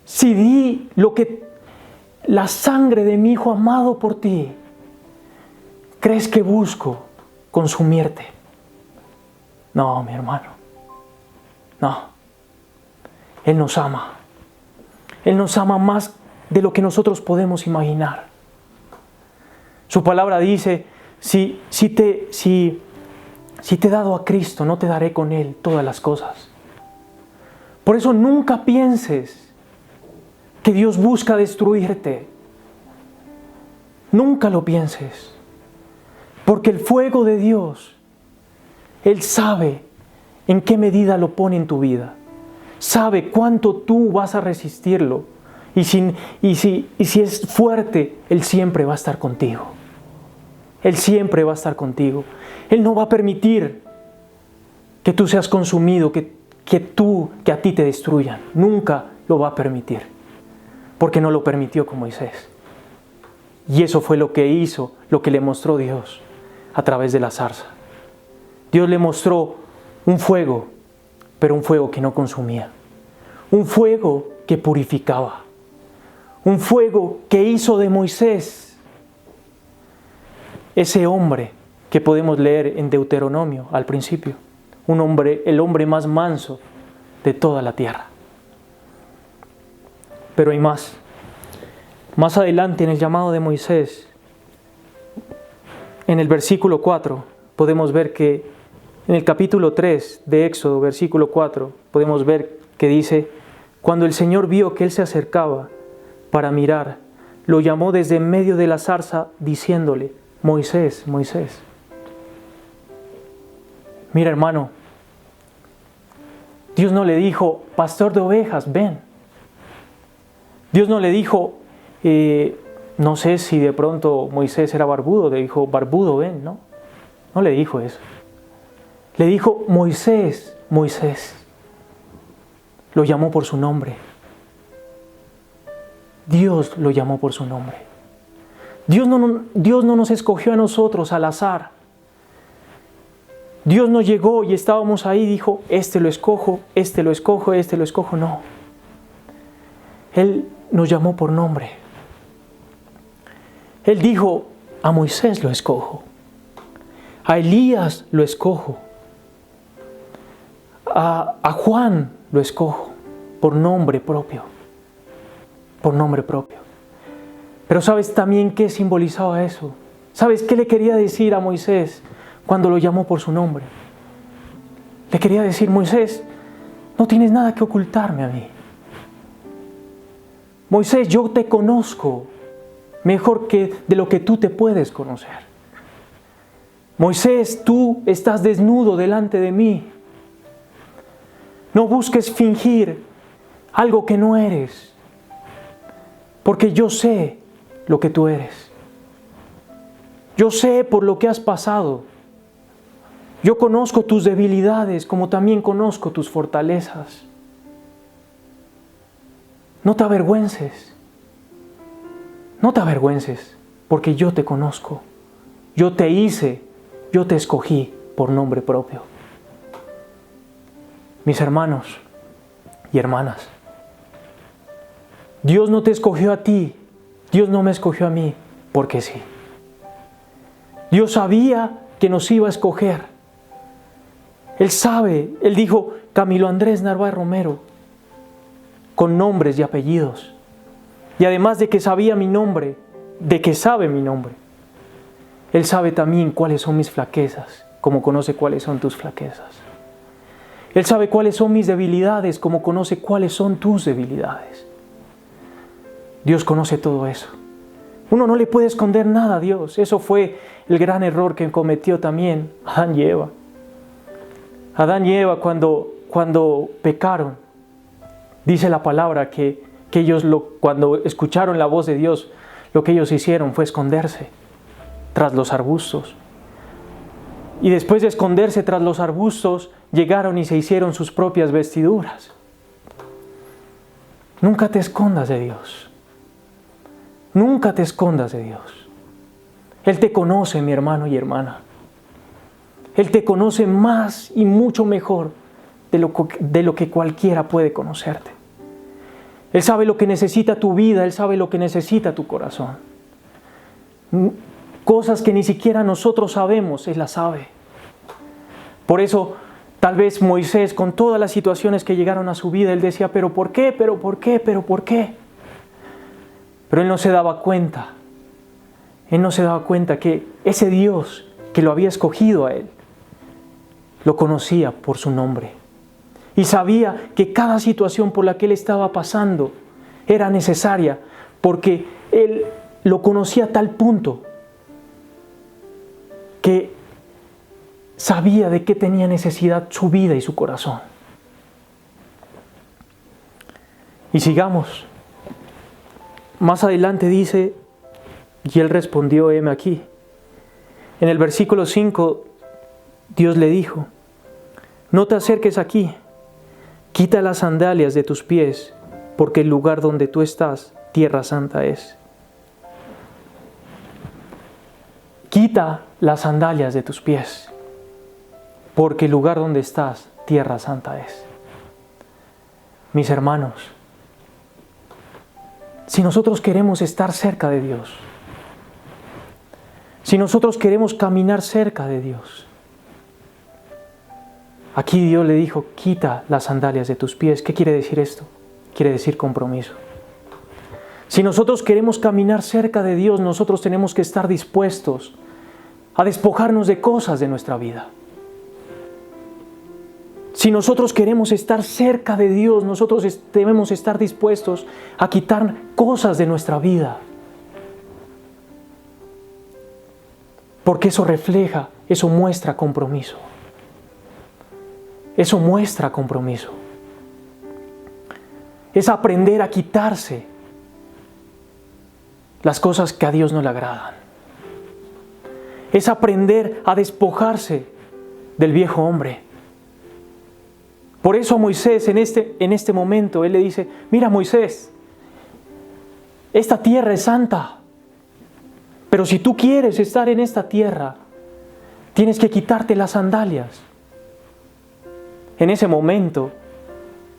Si di la sangre de mi Hijo amado por ti, ¿crees que busco consumirte? No, mi hermano. No. Él nos ama. Él nos ama más de lo que nosotros podemos imaginar. Su palabra dice, si te he dado a Cristo, no te daré con Él todas las cosas. Por eso nunca pienses que Dios busca destruirte. Nunca lo pienses. Porque el fuego de Dios, Él sabe en qué medida lo pone en tu vida. Sabe cuánto tú vas a resistirlo. Y si es fuerte, Él siempre va a estar contigo. Él siempre va a estar contigo. Él no va a permitir que tú seas consumido, que a ti te destruyan. Nunca lo va a permitir. Porque no lo permitió con Moisés. Y eso fue lo que hizo lo que le mostró Dios a través de la zarza. Dios le mostró un fuego, pero un fuego que no consumía. Un fuego que purificaba. Un fuego que hizo de Moisés ese hombre que podemos leer en Deuteronomio al principio. El hombre más manso de toda la tierra. Pero hay más. Más adelante en el llamado de Moisés, en el versículo 4, podemos ver que en el capítulo 3 de Éxodo, versículo 4, podemos ver que dice: cuando el Señor vio que él se acercaba para mirar, lo llamó desde en medio de la zarza diciéndole: Moisés, Moisés. Mira, hermano, Dios no le dijo: pastor de ovejas, ven. Dios no le dijo, no sé si de pronto Moisés era barbudo, le dijo: barbudo, ven, ¿no? No le dijo eso. Le dijo: Moisés, Moisés. Lo llamó por su nombre. Dios lo llamó por su nombre. Dios no nos escogió a nosotros al azar. Dios no llegó y estábamos ahí y dijo: este lo escojo, este lo escojo, este lo escojo. No. Él nos llamó por nombre. Él dijo: a Moisés lo escojo. A Elías lo escojo. A Juan lo escojo por nombre propio. Por nombre propio. Pero ¿sabes también qué simbolizaba eso? ¿Sabes qué le quería decir a Moisés cuando lo llamó por su nombre? Le quería decir: Moisés, no tienes nada que ocultarme a mí. Moisés, yo te conozco mejor que de lo que tú te puedes conocer. Moisés, tú estás desnudo delante de mí. No busques fingir algo que no eres, porque yo sé lo que tú eres. Yo sé por lo que has pasado. Yo conozco tus debilidades como también conozco tus fortalezas. No te avergüences. No te avergüences, porque yo te conozco. Yo te hice, yo te escogí por nombre propio. Mis hermanos y hermanas, Dios no te escogió a ti, Dios no me escogió a mí, porque sí. Dios sabía que nos iba a escoger. Él sabe, Él dijo: Camilo Andrés Narváez Romero, con nombres y apellidos. Y además de que sabía mi nombre, de que sabe mi nombre, Él sabe también cuáles son mis flaquezas, como conoce cuáles son tus flaquezas. Él sabe cuáles son mis debilidades, como conoce cuáles son tus debilidades. Dios conoce todo eso. Uno no le puede esconder nada a Dios. Eso fue el gran error que cometió también Adán y Eva. Adán y Eva cuando pecaron, dice la palabra que ellos cuando escucharon la voz de Dios, lo que ellos hicieron fue esconderse tras los arbustos. Y después de esconderse tras los arbustos, llegaron y se hicieron sus propias vestiduras. Nunca te escondas de Dios. Nunca te escondas de Dios. Él te conoce, mi hermano y hermana. Él te conoce más y mucho mejor de lo que cualquiera puede conocerte. Él sabe lo que necesita tu vida, Él sabe lo que necesita tu corazón. Cosas que ni siquiera nosotros sabemos, Él las sabe. Por eso, tal vez Moisés, con todas las situaciones que llegaron a su vida, él decía: ¿pero por qué? ¿Pero por qué? ¿Pero por qué? Pero él no se daba cuenta. Él no se daba cuenta que ese Dios que lo había escogido a él, lo conocía por su nombre. Y sabía que cada situación por la que él estaba pasando era necesaria, porque él lo conocía a tal punto que sabía de qué tenía necesidad su vida y su corazón. Y sigamos. Más adelante dice: y él respondió: heme aquí. En el versículo 5, Dios le dijo: no te acerques aquí, quita las sandalias de tus pies, porque el lugar donde tú estás, tierra santa es. quita las sandalias de tus pies, porque el lugar donde estás, tierra santa es. Mis hermanos, si nosotros queremos estar cerca de Dios, si nosotros queremos caminar cerca de Dios, aquí Dios le dijo, quita las sandalias de tus pies. ¿Qué quiere decir esto? Quiere decir compromiso. Si nosotros queremos caminar cerca de Dios, nosotros tenemos que estar dispuestos a despojarnos de cosas de nuestra vida. Si nosotros queremos estar cerca de Dios, nosotros debemos estar dispuestos a quitar cosas de nuestra vida. Porque eso refleja, eso muestra compromiso. Eso muestra compromiso. Es aprender a quitarse las cosas que a Dios no le agradan. Es aprender a despojarse del viejo hombre. Por eso a Moisés en este momento, él le dice, mira Moisés, esta tierra es santa, pero si tú quieres estar en esta tierra, tienes que quitarte las sandalias. En ese momento,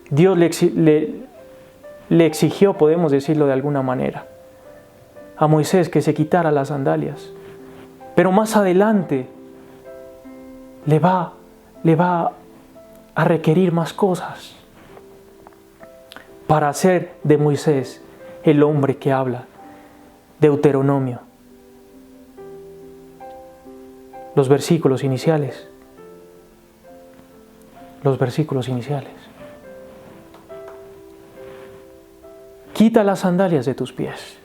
Dios le exigió, podemos decirlo de alguna manera, a Moisés que se quitara las sandalias. Pero más adelante le va a requerir más cosas para hacer de Moisés el hombre que habla. Deuteronomio. Los versículos iniciales. Los versículos iniciales. Quita las sandalias de tus pies.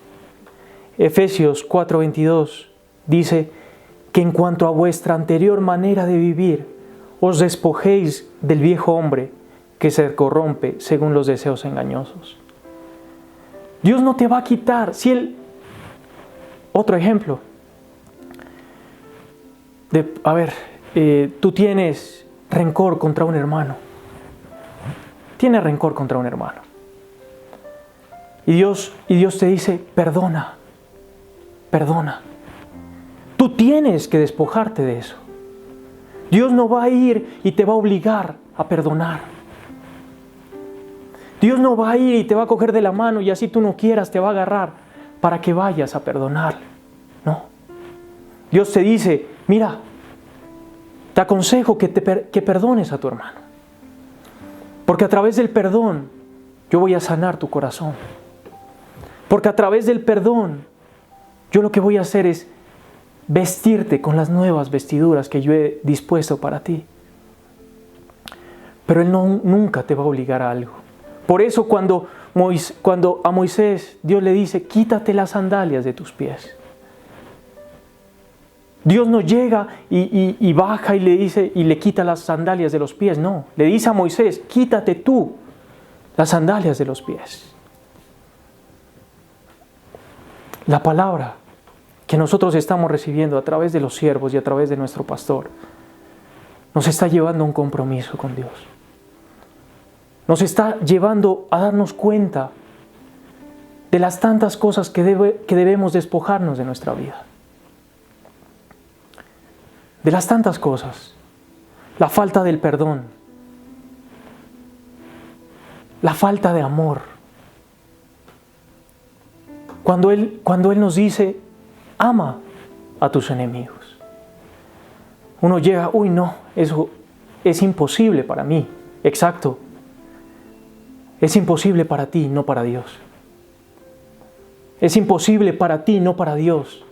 Efesios 4:22 dice que en cuanto a vuestra anterior manera de vivir, os despojéis del viejo hombre que se corrompe según los deseos engañosos. Dios no te va a quitar. Otro ejemplo. Tú tienes rencor contra un hermano. Tienes rencor contra un hermano. Y Dios te dice, perdona. Tú tienes que despojarte de eso. Dios no va a ir y te va a obligar a perdonar. Dios no va a ir y te va a coger de la mano y así tú no quieras, te va a agarrar para que vayas a perdonar. No. Dios te dice, mira, te aconsejo que perdones a tu hermano. Porque a través del perdón yo voy a sanar tu corazón. Porque a través del perdón yo lo que voy a hacer es vestirte con las nuevas vestiduras que yo he dispuesto para ti. Pero Él nunca te va a obligar a algo. Por eso cuando a Moisés Dios le dice, quítate las sandalias de tus pies. Dios no llega y baja y le dice y le quita las sandalias de los pies. No, le dice a Moisés, quítate tú las sandalias de los pies. La palabra que nosotros estamos recibiendo a través de los siervos y a través de nuestro pastor nos está llevando a un compromiso con Dios. Nos está llevando a darnos cuenta de las tantas cosas que debemos despojarnos de nuestra vida. De las tantas cosas. La falta del perdón. La falta de amor. Cuando Él nos dice, ama a tus enemigos. Uno llega, uy no, eso es imposible para mí. Exacto. Es imposible para ti, no para Dios. Es imposible para ti, no para Dios.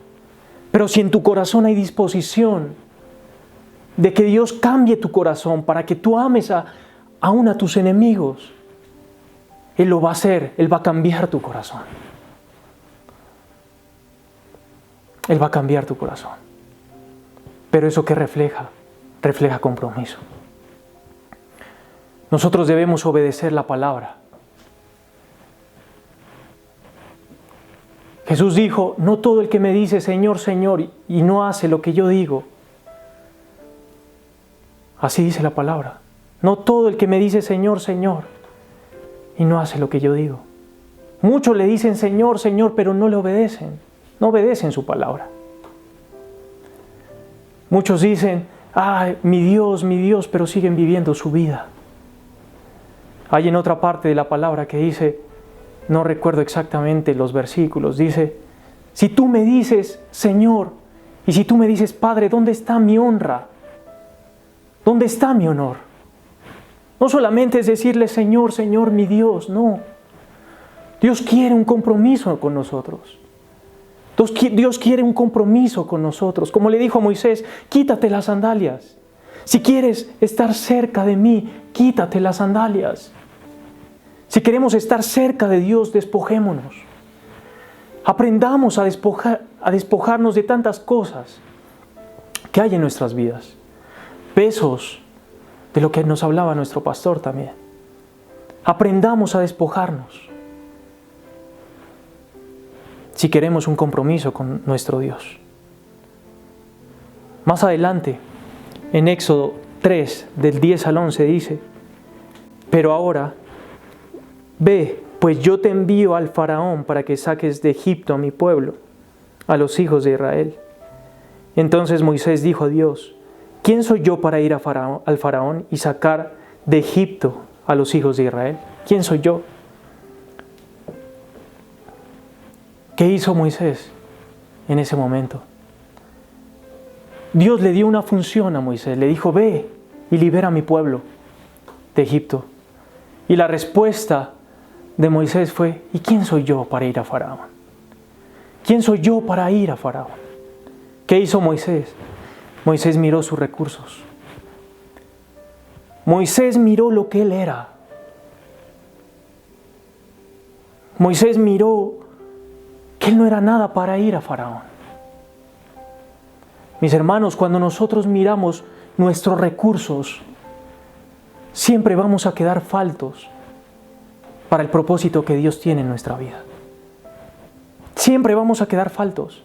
Pero si en tu corazón hay disposición de que Dios cambie tu corazón para que tú ames aún a tus enemigos, Él lo va a hacer, Él va a cambiar tu corazón. Él va a cambiar tu corazón. Pero eso ¿qué refleja? Refleja compromiso. Nosotros debemos obedecer la palabra. Jesús dijo, no todo el que me dice Señor, Señor, y no hace lo que yo digo. Así dice la palabra. No todo el que me dice Señor, Señor, y no hace lo que yo digo. Muchos le dicen Señor, Señor, pero no le obedecen. No obedecen su palabra. Muchos dicen, ay, mi Dios, pero siguen viviendo su vida. Hay en otra parte de la palabra que dice, no recuerdo exactamente los versículos, dice, si tú me dices, Señor, y si tú me dices, Padre, ¿dónde está mi honra? ¿Dónde está mi honor? No solamente es decirle, Señor, Señor, mi Dios, no. Dios quiere un compromiso con nosotros. Dios quiere un compromiso con nosotros. Como le dijo a Moisés, quítate las sandalias. Si quieres estar cerca de mí, quítate las sandalias. Si queremos estar cerca de Dios, despojémonos. Aprendamos a despojarnos de tantas cosas que hay en nuestras vidas. Pesos, de lo que nos hablaba nuestro pastor también. Aprendamos a despojarnos si queremos un compromiso con nuestro Dios. Más adelante, en Éxodo 3, del 10 al 11 dice, pero ahora, ve, pues yo te envío al faraón para que saques de Egipto a mi pueblo, a los hijos de Israel. Entonces Moisés dijo a Dios, ¿quién soy yo para ir al faraón y sacar de Egipto a los hijos de Israel? ¿Quién soy yo? ¿Qué hizo Moisés en ese momento? Dios le dio una función a Moisés, le dijo, ve y libera a mi pueblo de Egipto. Y la respuesta de Moisés fue, ¿y quién soy yo para ir a Faraón? ¿Quién soy yo para ir a Faraón? ¿Qué hizo Moisés? Moisés miró sus recursos. Moisés miró lo que él era. Moisés miró que él no era nada para ir a Faraón. Mis hermanos, cuando nosotros miramos nuestros recursos, siempre vamos a quedar faltos para el propósito que Dios tiene en nuestra vida. Siempre vamos a quedar faltos.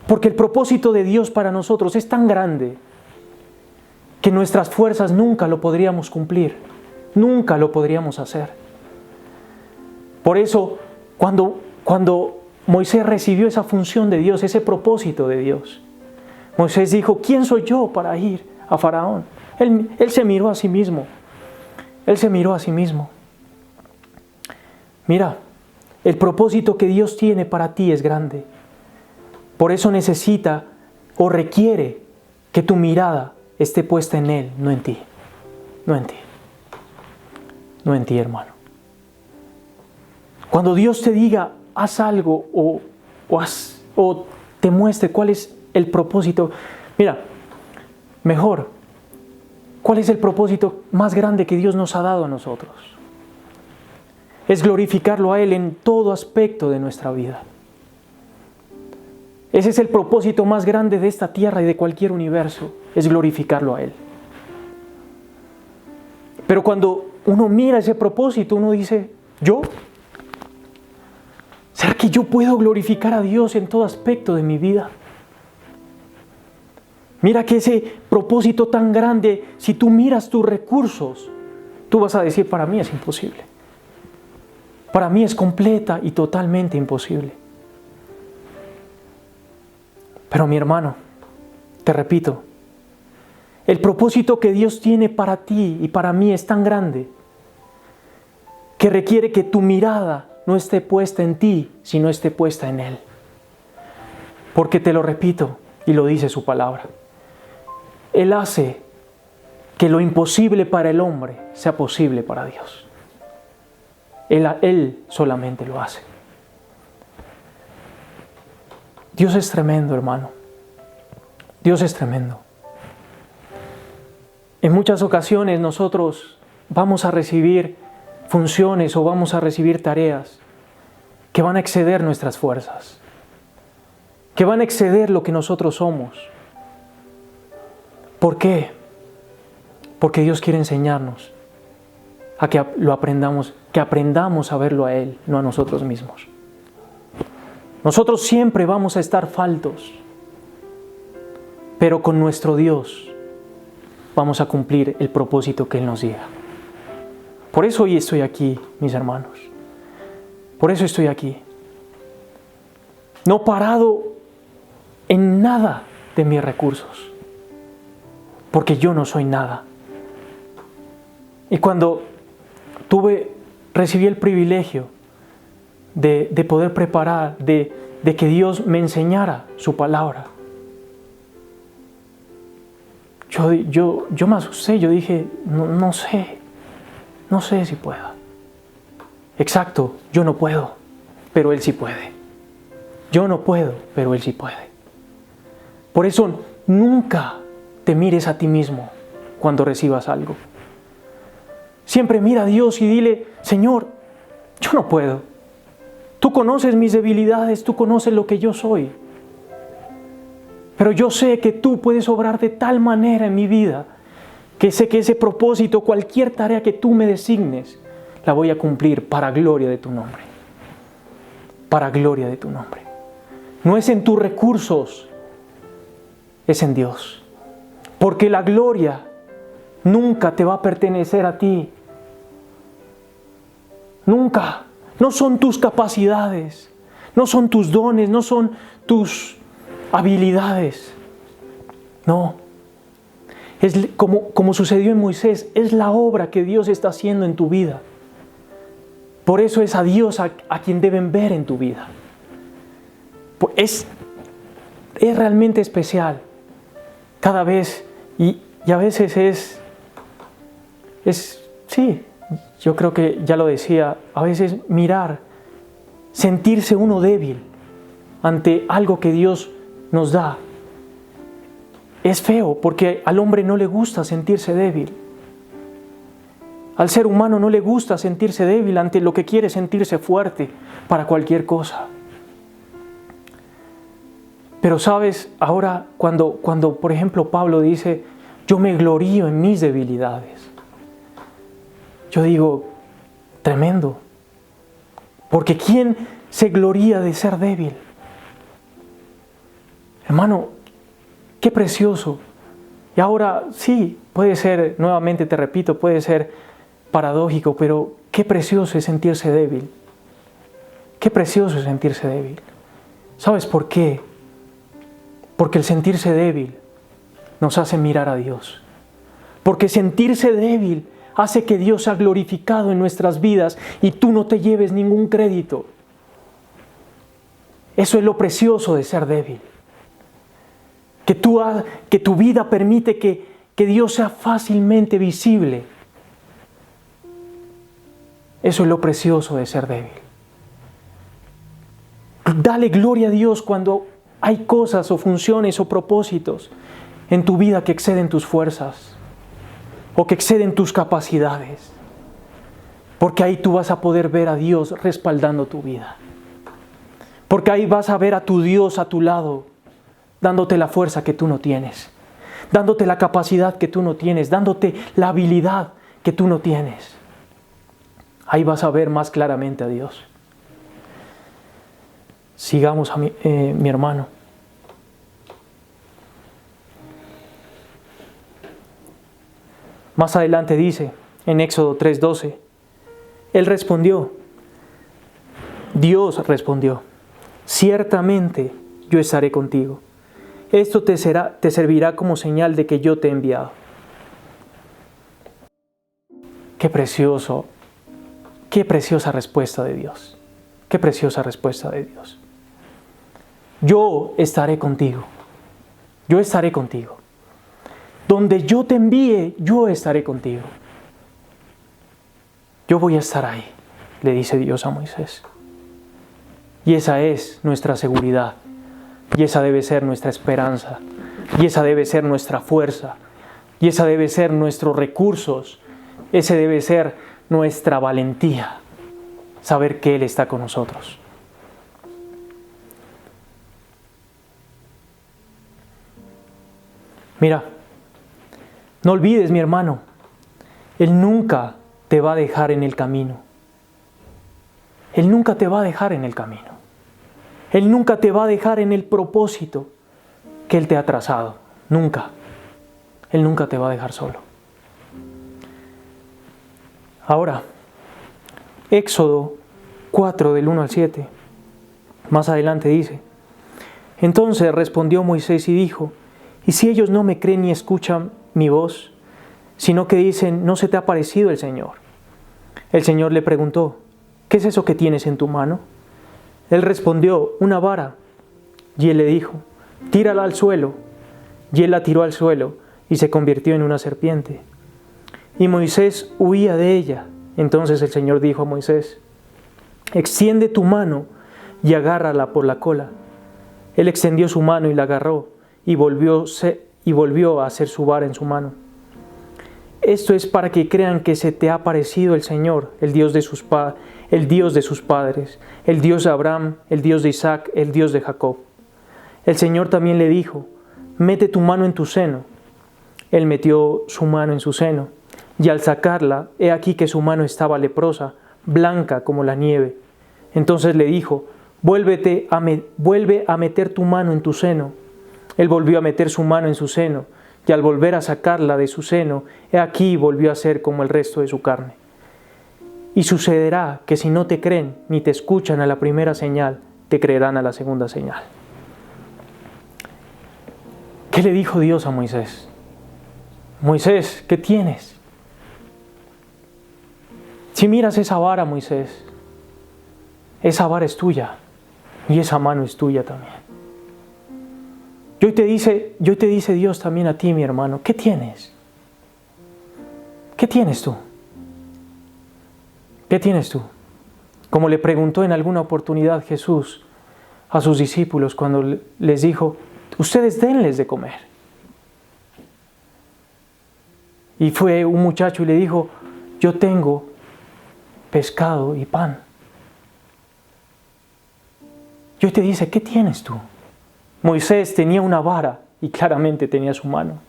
Porque el propósito de Dios para nosotros es tan grande que nuestras fuerzas nunca lo podríamos cumplir, nunca lo podríamos hacer. Por eso, cuando Moisés recibió esa función de Dios, ese propósito de Dios, Moisés dijo, ¿quién soy yo para ir a Faraón? Él se miró a sí mismo. Él se miró a sí mismo. Mira, el propósito que Dios tiene para ti es grande. Por eso necesita o requiere que tu mirada esté puesta en Él, no en ti. No en ti. No en ti, hermano. Cuando Dios te diga, haz algo o te muestre cuál es el propósito. Mira, mejor, ¿cuál es el propósito más grande que Dios nos ha dado a nosotros? Es glorificarlo a Él en todo aspecto de nuestra vida. Ese es el propósito más grande de esta tierra y de cualquier universo, es glorificarlo a Él. Pero cuando uno mira ese propósito, uno dice, ¿yo? ¿Será que yo puedo glorificar a Dios en todo aspecto de mi vida? Mira que ese propósito tan grande, si tú miras tus recursos, tú vas a decir, para mí es imposible. Para mí es completa y totalmente imposible. Pero mi hermano, te repito, el propósito que Dios tiene para ti y para mí es tan grande que requiere que tu mirada no esté puesta en ti, sino esté puesta en Él. Porque te lo repito, y lo dice su palabra, Él hace que lo imposible para el hombre sea posible para Dios. Él solamente lo hace. Dios es tremendo, hermano. Dios es tremendo. En muchas ocasiones nosotros vamos a recibir funciones o vamos a recibir tareas que van a exceder nuestras fuerzas, que van a exceder lo que nosotros somos. ¿Por qué? Porque Dios quiere enseñarnos a que lo aprendamos, que aprendamos a verlo a Él, no a nosotros mismos. Nosotros siempre vamos a estar faltos, pero con nuestro Dios vamos a cumplir el propósito que Él nos diga. Por eso hoy estoy aquí, mis hermanos. Por eso estoy aquí. No parado en nada, de mis recursos, porque yo no soy nada. Y cuando recibí el privilegio de poder preparar, de que Dios me enseñara su palabra, yo me asusté, yo dije, no sé si pueda. Exacto, yo no puedo, pero Él sí puede. Yo no puedo, pero Él sí puede. Por eso nunca te mires a ti mismo cuando recibas algo. Siempre mira a Dios y dile, Señor, yo no puedo. Tú conoces mis debilidades, tú conoces lo que yo soy. Pero yo sé que tú puedes obrar de tal manera en mi vida que sé que ese propósito, cualquier tarea que tú me designes, la voy a cumplir para gloria de tu nombre. Para gloria de tu nombre. No es en tus recursos, es en Dios. Porque la gloria nunca te va a pertenecer a ti. Nunca. No son tus capacidades, no son tus dones, no son tus habilidades. No. Es como sucedió en Moisés, es la obra que Dios está haciendo en tu vida. Por eso es a Dios a quien deben ver en tu vida. Es realmente especial cada vez y a veces sí, yo creo que ya lo decía, a veces mirar, sentirse uno débil ante algo que Dios nos da. Es feo porque al hombre no le gusta sentirse débil. Al ser humano no le gusta sentirse débil ante lo que quiere sentirse fuerte para cualquier cosa. Pero sabes, ahora cuando por ejemplo Pablo dice, yo me glorío en mis debilidades. Yo digo, tremendo. Porque ¿quién se gloría de ser débil? Hermano, qué precioso. Y ahora sí, puede ser, nuevamente te repito, puede ser paradójico, pero qué precioso es sentirse débil. Qué precioso es sentirse débil. ¿Sabes por qué? Porque el sentirse débil nos hace mirar a Dios. Porque sentirse débil hace que Dios sea glorificado en nuestras vidas y tú no te lleves ningún crédito. Eso es lo precioso de ser débil. Que tu vida permite que Dios sea fácilmente visible. Eso es lo precioso de ser débil. Dale gloria a Dios cuando hay cosas o funciones o propósitos en tu vida que exceden tus fuerzas o que exceden tus capacidades. Porque ahí tú vas a poder ver a Dios respaldando tu vida. Porque ahí vas a ver a tu Dios a tu lado, dándote la fuerza que tú no tienes, dándote la capacidad que tú no tienes, dándote la habilidad que tú no tienes. Ahí vas a ver más claramente a Dios. Sigamos a mi hermano. Más adelante dice, en Éxodo 3:12, Él respondió, Dios respondió, ciertamente yo estaré contigo. Esto te servirá como señal de que yo te he enviado. Qué precioso, qué preciosa respuesta de Dios. Qué preciosa respuesta de Dios. Yo estaré contigo. Yo estaré contigo. Donde yo te envíe, yo estaré contigo. Yo voy a estar ahí, le dice Dios a Moisés. Y esa es nuestra seguridad. Y esa debe ser nuestra esperanza. Y esa debe ser nuestra fuerza. Y esa debe ser nuestros recursos. Ese debe ser nuestra valentía. Saber que Él está con nosotros. Mira, no olvides, mi hermano, Él nunca te va a dejar en el camino. Él nunca te va a dejar en el camino. Él nunca te va a dejar en el propósito que Él te ha trazado. Nunca. Él nunca te va a dejar solo. Ahora, Éxodo 4 del 1 al 7. Más adelante dice, entonces respondió Moisés y dijo, Y si ellos no me creen ni escuchan mi voz, sino que dicen, ¿no se te ha parecido el Señor? El Señor le preguntó, ¿qué es eso que tienes en tu mano? Él respondió, una vara. Y él le dijo, tírala al suelo. Y él la tiró al suelo y se convirtió en una serpiente. Y Moisés huía de ella. Entonces el Señor dijo a Moisés, extiende tu mano y agárrala por la cola. Él extendió su mano y la agarró y volvió a hacer su vara en su mano. Esto es para que crean que se te ha aparecido el Señor, el Dios de sus padres, el Dios de Abraham, el Dios de Isaac, el Dios de Jacob. El Señor también le dijo, mete tu mano en tu seno. Él metió su mano en su seno, y al sacarla, he aquí que su mano estaba leprosa, blanca como la nieve. Entonces le dijo, vuelve a meter tu mano en tu seno. Él volvió a meter su mano en su seno, y al volver a sacarla de su seno, he aquí volvió a ser como el resto de su carne. Y sucederá que si no te creen ni te escuchan a la primera señal, te creerán a la segunda señal. ¿Qué le dijo Dios a Moisés? Moisés, ¿qué tienes? Si miras esa vara, Moisés, esa vara es tuya y esa mano es tuya también. Y hoy te dice Dios también a ti, mi hermano, ¿qué tienes? ¿Qué tienes tú? ¿Qué tienes tú? Como le preguntó en alguna oportunidad Jesús a sus discípulos cuando les dijo, ustedes denles de comer. Y fue un muchacho y le dijo, yo tengo pescado y pan. Y hoy te dice, ¿qué tienes tú? Moisés tenía una vara y claramente tenía su mano.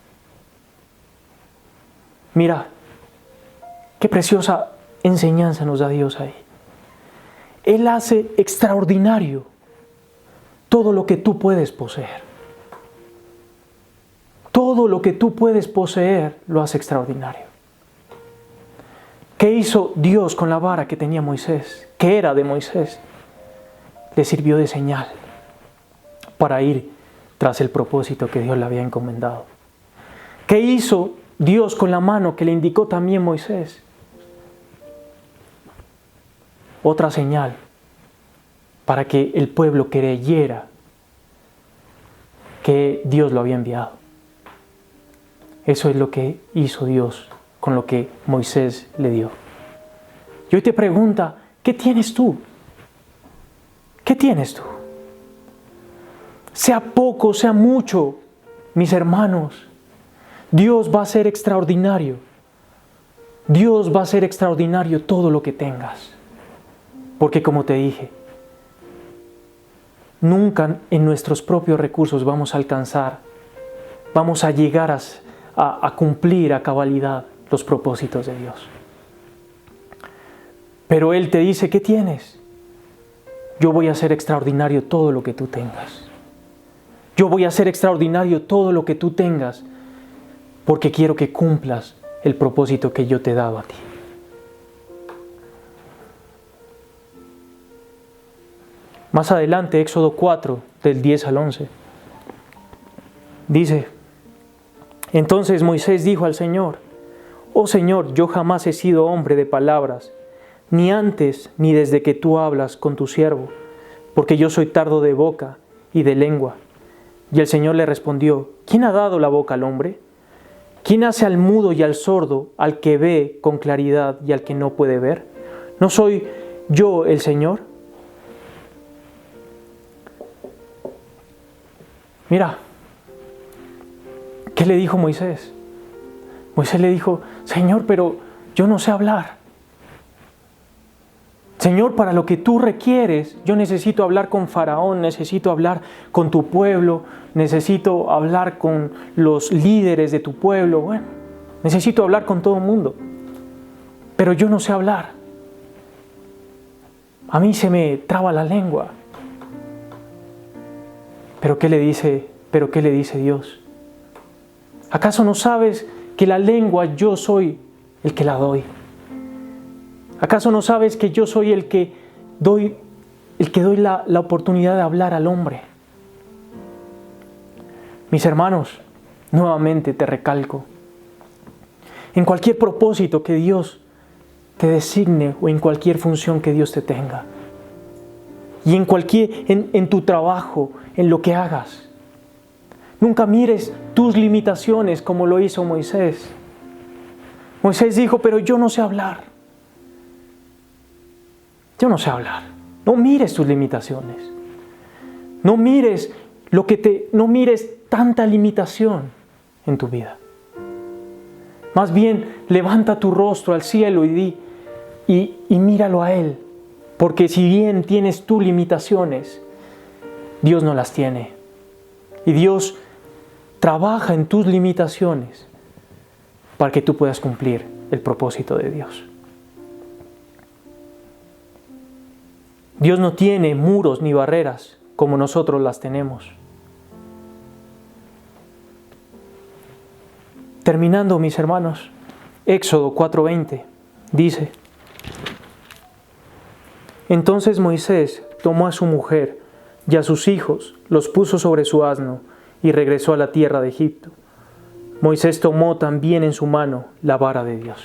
Mira, qué preciosa enseñanza nos da Dios ahí. Él hace extraordinario todo lo que tú puedes poseer. Todo lo que tú puedes poseer lo hace extraordinario. ¿Qué hizo Dios con la vara que tenía Moisés? ¿Qué era de Moisés? Le sirvió de señal para ir tras el propósito que Dios le había encomendado. ¿Qué hizo Dios con la mano que le indicó también Moisés? Otra señal para que el pueblo creyera que Dios lo había enviado. Eso es lo que hizo Dios con lo que Moisés le dio. Y hoy te pregunta, ¿qué tienes tú? ¿Qué tienes tú? Sea poco, sea mucho, mis hermanos, Dios va a ser extraordinario. Dios va a ser extraordinario todo lo que tengas. Porque como te dije, nunca en nuestros propios recursos vamos a alcanzar, vamos a llegar a cumplir a cabalidad los propósitos de Dios. Pero Él te dice, ¿qué tienes? Yo voy a hacer extraordinario todo lo que tú tengas. Yo voy a hacer extraordinario todo lo que tú tengas, porque quiero que cumplas el propósito que yo te he dado a ti. Más adelante, Éxodo 4, del 10 al 11, dice, entonces Moisés dijo al Señor, oh Señor, yo jamás he sido hombre de palabras, ni antes ni desde que tú hablas con tu siervo, porque yo soy tardo de boca y de lengua. Y el Señor le respondió, ¿quién ha dado la boca al hombre? ¿Quién hace al mudo y al sordo, al que ve con claridad y al que no puede ver? ¿No soy yo el Señor? Mira, ¿qué le dijo Moisés? Moisés le dijo, Señor, pero yo no sé hablar. Señor, para lo que tú requieres, yo necesito hablar con Faraón, necesito hablar con tu pueblo, necesito hablar con los líderes de tu pueblo, bueno, necesito hablar con todo el mundo, pero yo no sé hablar. A mí se me traba la lengua. ¿Pero qué le dice Dios? ¿Acaso no sabes que la lengua yo soy el que la doy? ¿Acaso no sabes que yo soy el que doy la oportunidad de hablar al hombre? Mis hermanos, nuevamente te recalco, en cualquier propósito que Dios te designe o en cualquier función que Dios te tenga, y en tu trabajo, en lo que hagas, nunca mires tus limitaciones como lo hizo Moisés. Moisés dijo, pero yo no sé hablar. Yo no sé hablar. No mires tus limitaciones. No mires no mires tanta limitación en tu vida. Más bien, levanta tu rostro al cielo y míralo a Él. Porque si bien tienes tus limitaciones, Dios no las tiene. Y Dios trabaja en tus limitaciones para que tú puedas cumplir el propósito de Dios. Dios no tiene muros ni barreras como nosotros las tenemos. Terminando, mis hermanos, Éxodo 4:20 dice: Entonces Moisés tomó a su mujer y a sus hijos, los puso sobre su asno y regresó a la tierra de Egipto. Moisés tomó también en su mano la vara de Dios.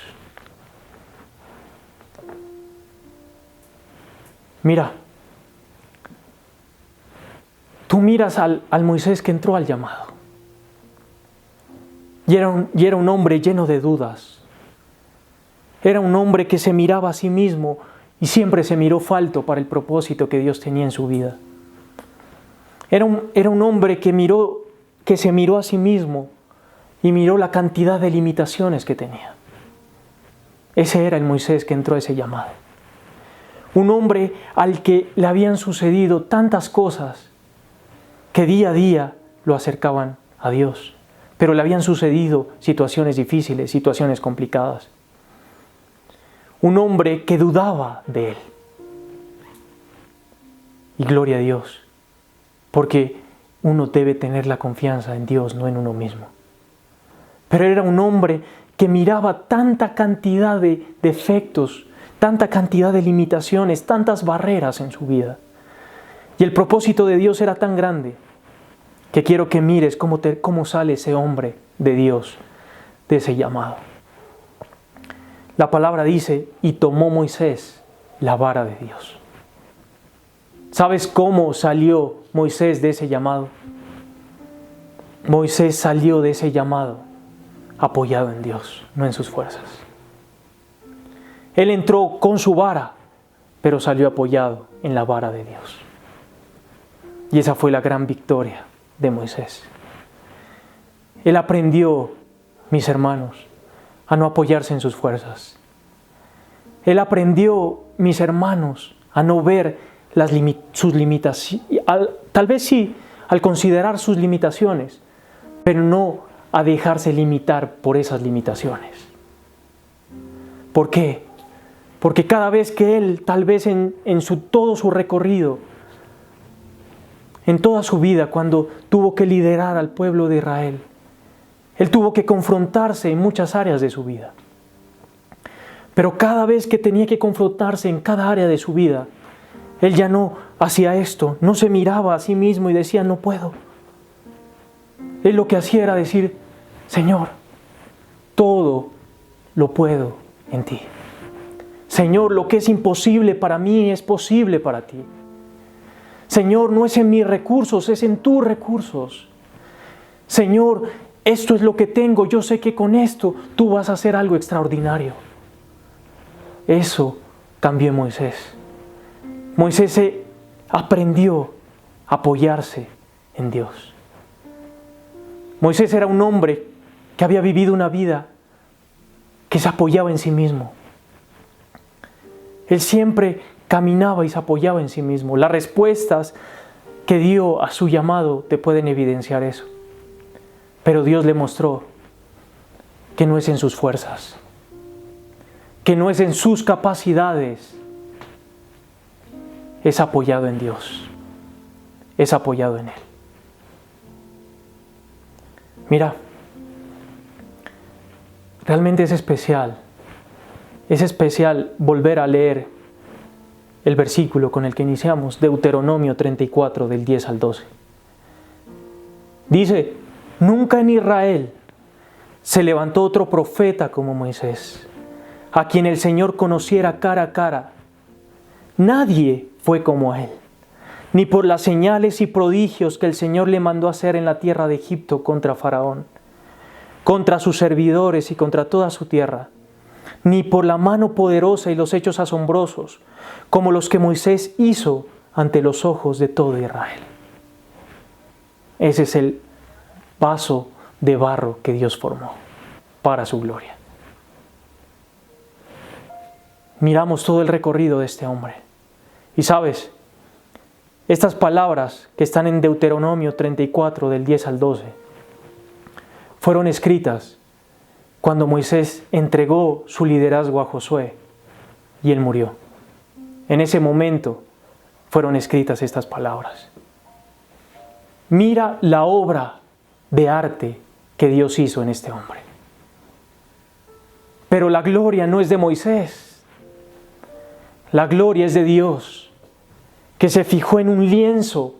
Mira, tú miras al Moisés que entró al llamado. Y era un hombre lleno de dudas. Era un hombre que se miraba a sí mismo y siempre se miró falto para el propósito que Dios tenía en su vida. Era un hombre que se miró a sí mismo y miró la cantidad de limitaciones que tenía. Ese era el Moisés que entró a ese llamado. Un hombre al que le habían sucedido tantas cosas que día a día lo acercaban a Dios. Pero le habían sucedido situaciones difíciles, situaciones complicadas. Un hombre que dudaba de Él. Y gloria a Dios, porque uno debe tener la confianza en Dios, no en uno mismo. Pero era un hombre que miraba tanta cantidad de defectos, tanta cantidad de limitaciones, tantas barreras en su vida. Y el propósito de Dios era tan grande que quiero que mires cómo sale ese hombre de Dios, de ese llamado. La palabra dice, y tomó Moisés la vara de Dios. ¿Sabes cómo salió Moisés de ese llamado? Moisés salió de ese llamado apoyado en Dios, no en sus fuerzas. Él entró con su vara, pero salió apoyado en la vara de Dios. Y esa fue la gran victoria de Moisés. Él aprendió, mis hermanos, a no apoyarse en sus fuerzas. Él aprendió, mis hermanos, a no ver sus limitaciones, tal vez sí, al considerar sus limitaciones, pero no a dejarse limitar por esas limitaciones. ¿Por qué? Porque cada vez que él, tal vez en todo su recorrido, en toda su vida, cuando tuvo que liderar al pueblo de Israel, él tuvo que confrontarse en muchas áreas de su vida. Pero cada vez que tenía que confrontarse en cada área de su vida, él ya no hacía esto, no se miraba a sí mismo y decía, no puedo. Él lo que hacía era decir, Señor, todo lo puedo en ti. Señor, lo que es imposible para mí es posible para ti. Señor, no es en mis recursos, es en tus recursos. Señor, esto es lo que tengo, yo sé que con esto tú vas a hacer algo extraordinario. Eso cambió en Moisés. Moisés aprendió a apoyarse en Dios. Moisés era un hombre que había vivido una vida que se apoyaba en sí mismo. Él siempre caminaba y se apoyaba en sí mismo. Las respuestas que dio a su llamado te pueden evidenciar eso. Pero Dios le mostró que no es en sus fuerzas, que no es en sus capacidades, es apoyado en Dios, es apoyado en Él. Mira, realmente es especial volver a leer el versículo con el que iniciamos, Deuteronomio 34, del 10 al 12. Dice, Nunca en Israel se levantó otro profeta como Moisés, a quien el Señor conociera cara a cara. Nadie fue como él, ni por las señales y prodigios que el Señor le mandó hacer en la tierra de Egipto contra Faraón, contra sus servidores y contra toda su tierra, ni por la mano poderosa y los hechos asombrosos, como los que Moisés hizo ante los ojos de todo Israel. Ese es el vaso de barro que Dios formó para su gloria. Miramos todo el recorrido de este hombre. Y sabes, estas palabras que están en Deuteronomio 34, del 10 al 12, fueron escritas cuando Moisés entregó su liderazgo a Josué y él murió. En ese momento fueron escritas estas palabras. Mira la obra de arte que Dios hizo en este hombre. Pero la gloria no es de Moisés. La gloria es de Dios, que se fijó en un lienzo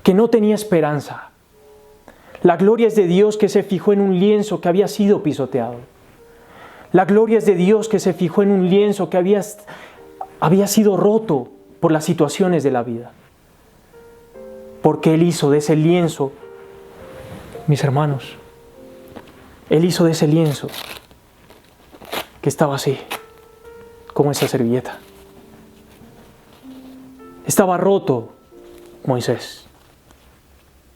que no tenía esperanza. La gloria es de Dios que se fijó en un lienzo que había sido pisoteado. La gloria es de Dios que se fijó en un lienzo que había sido roto por las situaciones de la vida. Porque Él hizo de ese lienzo, mis hermanos, Él hizo de ese lienzo que estaba así, como esa servilleta. Estaba roto Moisés.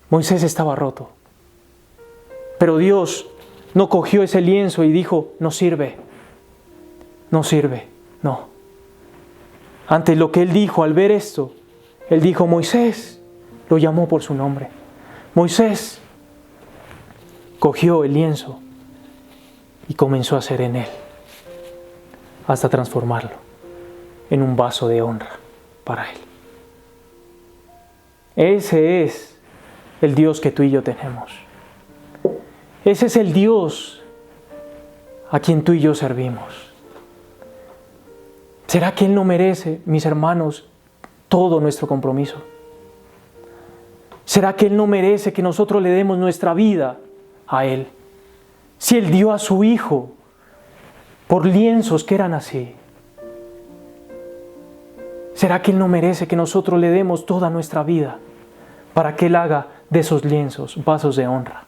Moisés estaba roto. Pero Dios no cogió ese lienzo y dijo, no sirve, no. Ante lo que Él dijo al ver esto, Él dijo, Moisés, lo llamó por su nombre. Moisés cogió el lienzo y comenzó a hacer en él, hasta transformarlo en un vaso de honra para Él. Ese es el Dios que tú y yo tenemos. Ese es el Dios a quien tú y yo servimos. ¿Será que Él no merece, mis hermanos, todo nuestro compromiso? ¿Será que Él no merece que nosotros le demos nuestra vida a Él? Si Él dio a su Hijo por lienzos que eran así, ¿será que Él no merece que nosotros le demos toda nuestra vida para que Él haga de esos lienzos vasos de honra?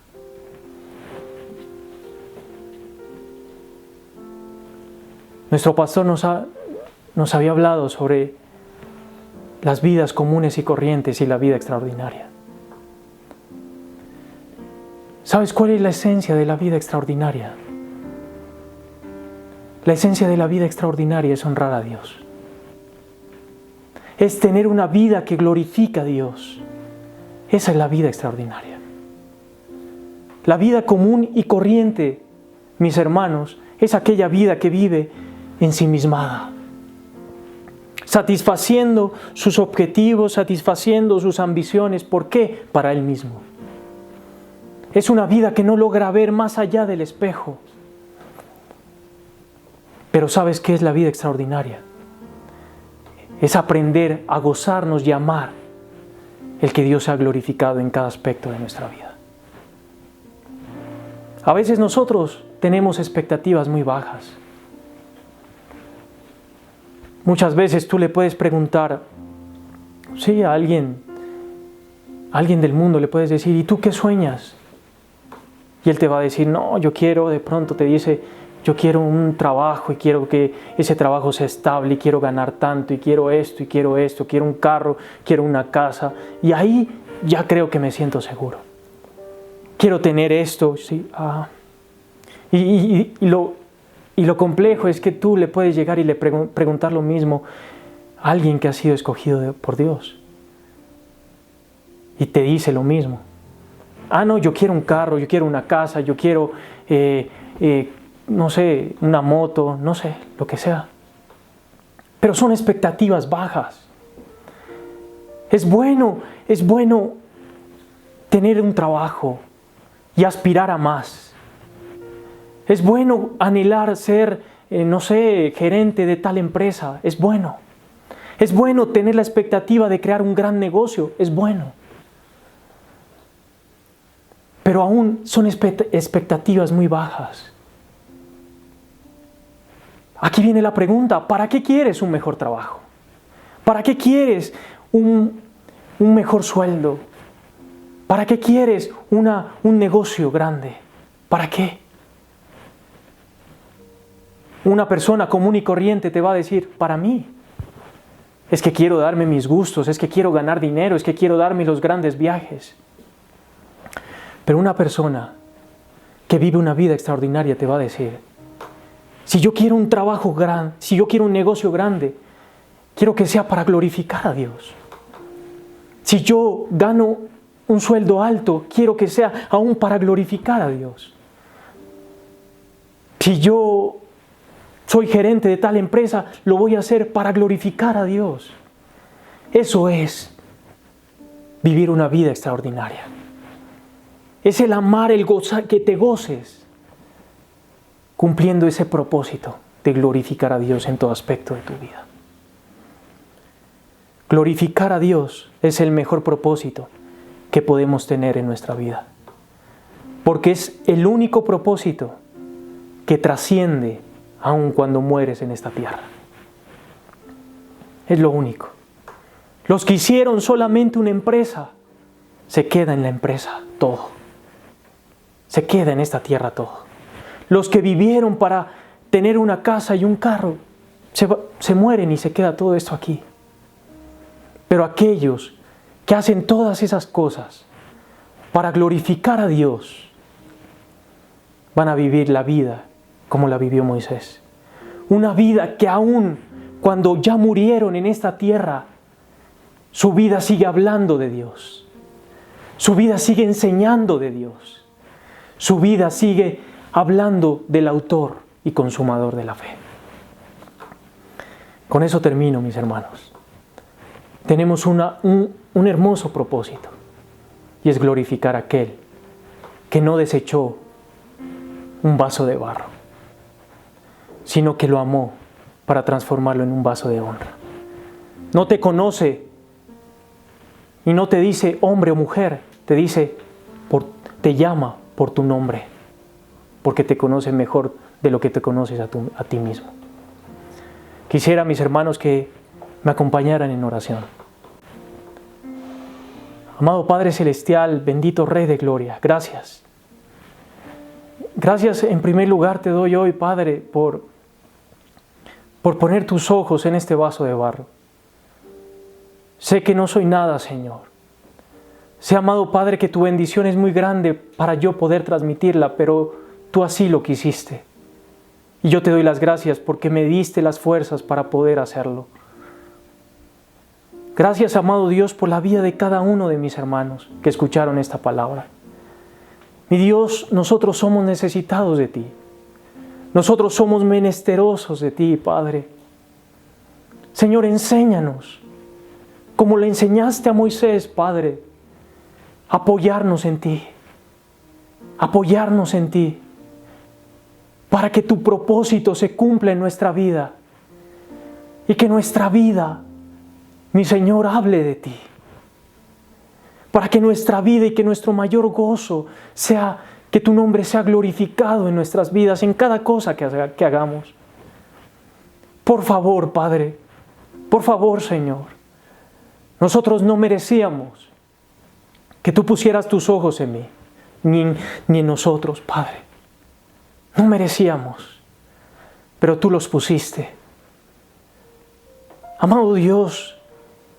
Nuestro pastor nos había hablado sobre las vidas comunes y corrientes y la vida extraordinaria. ¿Sabes cuál es la esencia de la vida extraordinaria? La esencia de la vida extraordinaria es honrar a Dios. Es tener una vida que glorifica a Dios. Esa es la vida extraordinaria. La vida común y corriente, mis hermanos, es aquella vida que vive ensimismada, satisfaciendo sus objetivos, satisfaciendo sus ambiciones. ¿Por qué? Para él mismo. Es una vida que no logra ver más allá del espejo. Pero ¿sabes qué es la vida extraordinaria? Es aprender a gozarnos y amar el que Dios sea glorificado en cada aspecto de nuestra vida. A veces nosotros tenemos expectativas muy bajas. Muchas veces tú le puedes preguntar, sí, a alguien del mundo le puedes decir, ¿y tú qué sueñas? Y él te va a decir, no, yo quiero, de pronto te dice, yo quiero un trabajo y quiero que ese trabajo sea estable y quiero ganar tanto y quiero esto y quiero esto, quiero un carro, quiero una casa. Y ahí ya creo que me siento seguro. Quiero tener esto, sí. Y lo complejo es que tú le puedes llegar y le preguntar lo mismo a alguien que ha sido escogido por Dios. Y te dice lo mismo. No, yo quiero un carro, yo quiero una casa, yo quiero, no sé, una moto, no sé, lo que sea. Pero son expectativas bajas. Es bueno tener un trabajo y aspirar a más. Es bueno anhelar ser, no sé, gerente de tal empresa. Es bueno. Es bueno tener la expectativa de crear un gran negocio. Es bueno. pero aún son expectativas muy bajas. Aquí viene la pregunta, ¿para qué quieres un mejor trabajo? ¿Para qué quieres un mejor sueldo? ¿Para qué quieres un negocio grande? ¿Para qué? Una persona común y corriente te va a decir, para mí. Es que quiero darme mis gustos, es que quiero ganar dinero, es que quiero darme los grandes viajes. Pero una persona que vive una vida extraordinaria te va a decir, si yo quiero un trabajo grande, si yo quiero un negocio grande, quiero que sea para glorificar a Dios. Si yo gano un sueldo alto, quiero que sea aún para glorificar a Dios. Si yo soy gerente de tal empresa, lo voy a hacer para glorificar a Dios. Eso es vivir una vida extraordinaria. Es el amar, el gozar, que te goces cumpliendo ese propósito de glorificar a Dios en todo aspecto de tu vida. Glorificar a Dios es el mejor propósito que podemos tener en nuestra vida, porque es el único propósito que trasciende aun cuando mueres en esta tierra. Es lo único. Los que hicieron solamente una empresa, se queda en la empresa todo. Se queda en esta tierra todo. Los que vivieron para tener una casa y un carro, se mueren y se queda todo esto aquí. Pero aquellos que hacen todas esas cosas para glorificar a Dios, van a vivir la vida como la vivió Moisés. Una vida que aún cuando ya murieron en esta tierra, su vida sigue hablando de Dios. Su vida sigue enseñando de Dios. Su vida sigue hablando del autor y consumador de la fe. Con eso termino, mis hermanos. Tenemos un hermoso propósito, y es glorificar a aquel que no desechó un vaso de barro, sino que lo amó para transformarlo en un vaso de honra. No te conoce y no te dice hombre o mujer, te llama por tu nombre, porque te conoce mejor de lo que te conoces a ti mismo. Quisiera, mis hermanos, que me acompañaran en oración. Amado Padre Celestial, bendito Rey de Gloria, gracias. Gracias en primer lugar te doy hoy, Padre, por poner tus ojos en este vaso de barro. Sé que no soy nada, Señor. Sé, amado Padre, que tu bendición es muy grande para yo poder transmitirla, pero tú así lo quisiste. Y yo te doy las gracias porque me diste las fuerzas para poder hacerlo. Gracias, amado Dios, por la vida de cada uno de mis hermanos que escucharon esta palabra. Mi Dios, nosotros somos necesitados de ti. Nosotros somos menesterosos de ti, Padre. Señor, enséñanos, como le enseñaste a Moisés, Padre, apoyarnos en ti. Apoyarnos en ti, para que tu propósito se cumpla en nuestra vida. Y que nuestra vida, mi Señor, hable de ti. Para que nuestra vida y que nuestro mayor gozo sea que tu nombre sea glorificado en nuestras vidas, en cada cosa que hagamos. Por favor, Padre, por favor, Señor, nosotros no merecíamos que tú pusieras tus ojos en mí, ni en nosotros, Padre. No merecíamos, pero tú los pusiste. Amado Dios,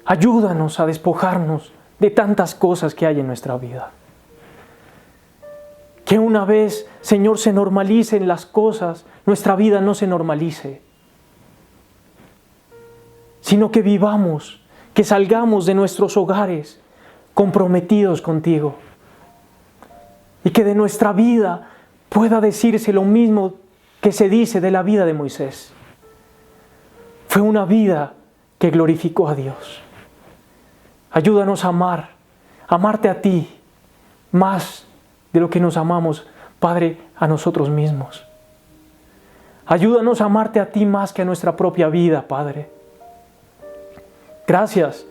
ayúdanos a despojarnos de tantas cosas que hay en nuestra vida. Que una vez, Señor, se normalicen las cosas, nuestra vida no se normalice, sino que vivamos, que salgamos de nuestros hogares comprometidos contigo, y que de nuestra vida pueda decirse lo mismo que se dice de la vida de Moisés. Fue una vida que glorificó a Dios. Ayúdanos a amarte a ti más de lo que nos amamos, Padre, a nosotros mismos. Ayúdanos a amarte a ti más que a nuestra propia vida, Padre. Gracias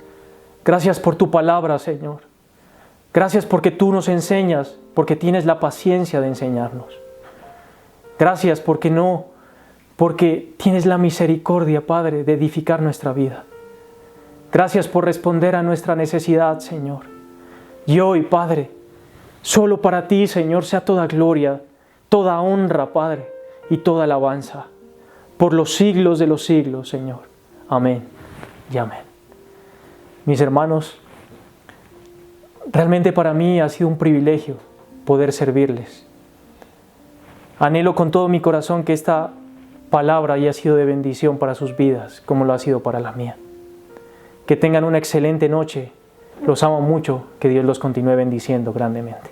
por tu palabra, Señor. Gracias porque tú nos enseñas, porque tienes la paciencia de enseñarnos. Gracias porque tienes la misericordia, Padre, de edificar nuestra vida. Gracias por responder a nuestra necesidad, Señor. Y hoy, Padre, solo para ti, Señor, sea toda gloria, toda honra, Padre, y toda alabanza, por los siglos de los siglos, Señor. Amén y amén. Mis hermanos, realmente para mí ha sido un privilegio poder servirles. Anhelo con todo mi corazón que esta palabra haya sido de bendición para sus vidas, como lo ha sido para la mía. Que tengan una excelente noche. Los amo mucho. Que Dios los continúe bendiciendo grandemente.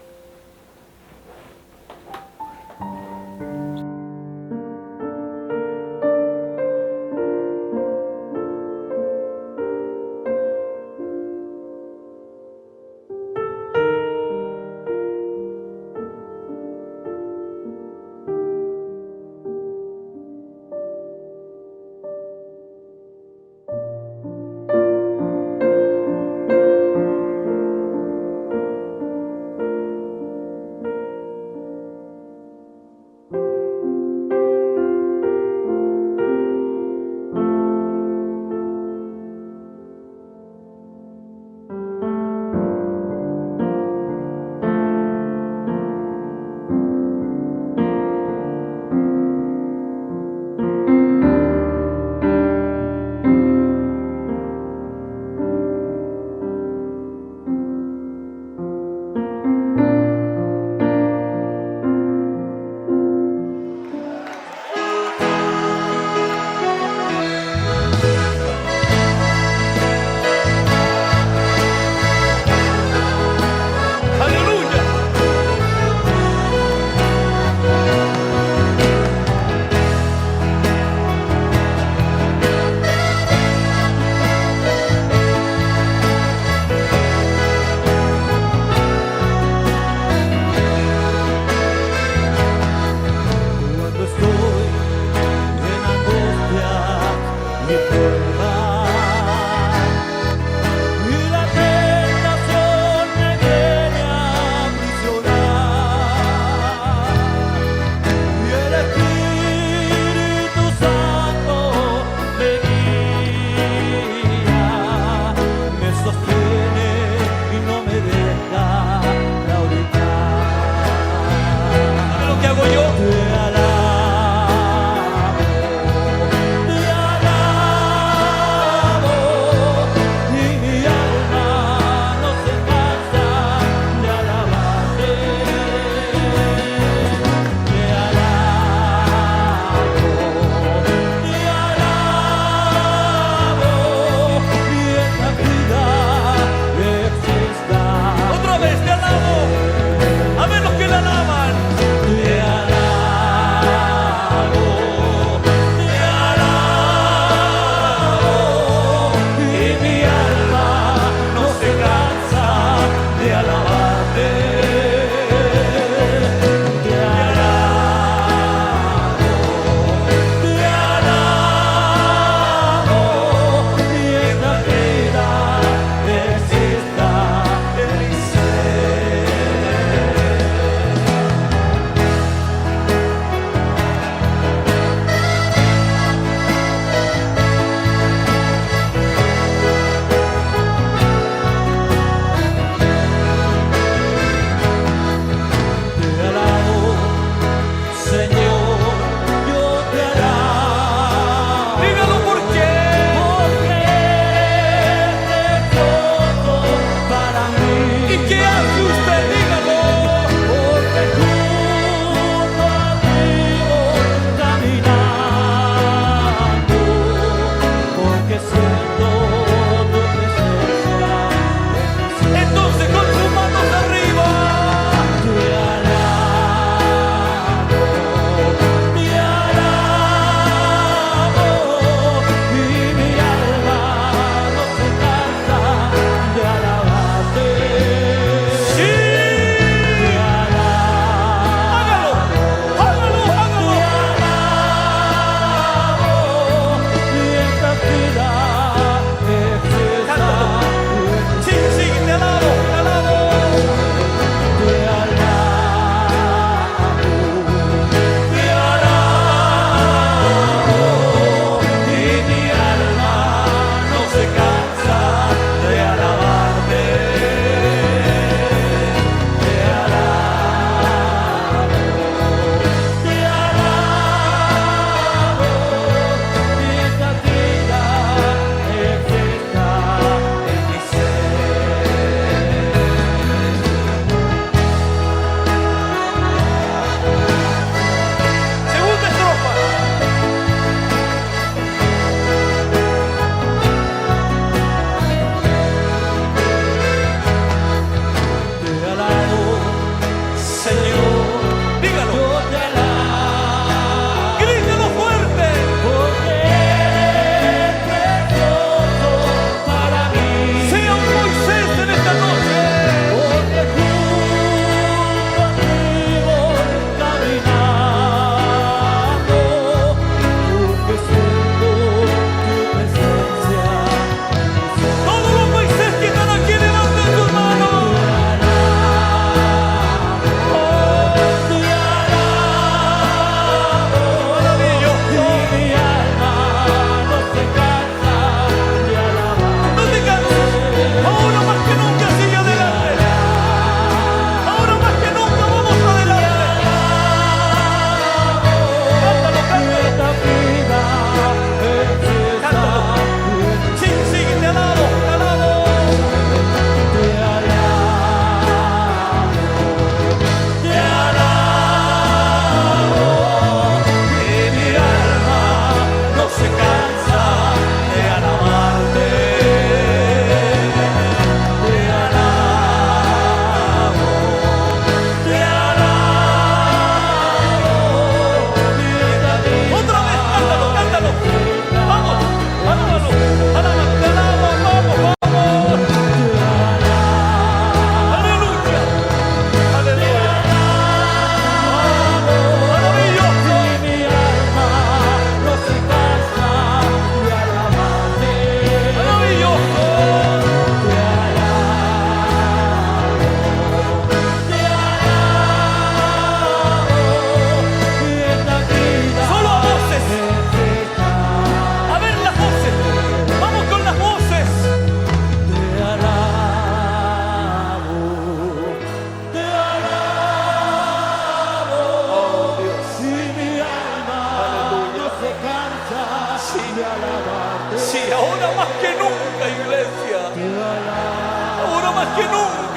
Otra vez te alabo. A ver los que la alaban. Te alabo.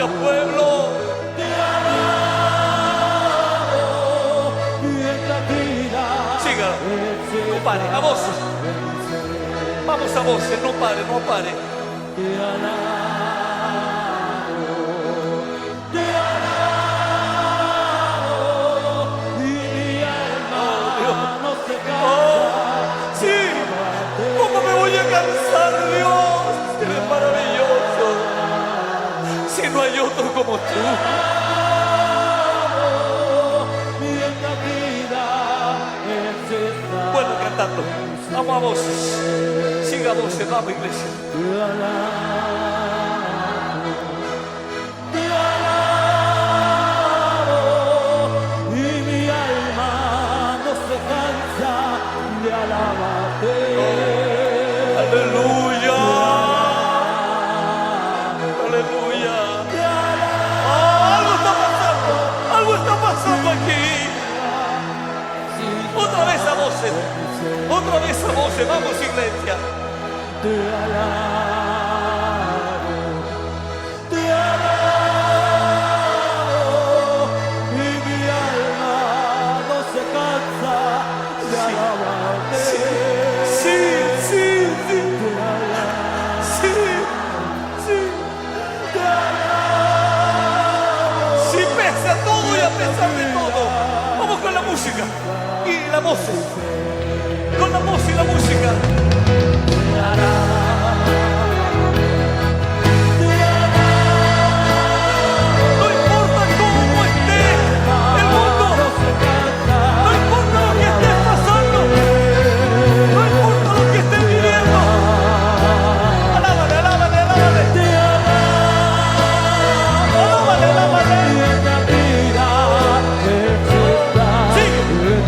Venga, pueblo. Siga, no pare, a voces. Vamos a voces, no pare, no pare. Sí, ¿cómo me voy a cansar, Dios? Eres maravilloso. Si no hay otro como tú. Bueno, cantando. Vamos a voces. Siga a voces, vamos, iglesia. Aleluya. Aleluya. Algo está pasando aquí. Otra vez a voces. Otra vez a voces. Vamos, iglesia. Y mi alma no se cansa de alabarte. Sí, sí, sí. Sí, sí. Sí, pese a todo y a pesar de todo. Vamos con la música y la voz. Con la voz y la música. No importa cómo esté el mundo. No importa lo que estés pasando. No importa lo que estés viviendo. Alábale, alábale, alábale. Alábale, alábale.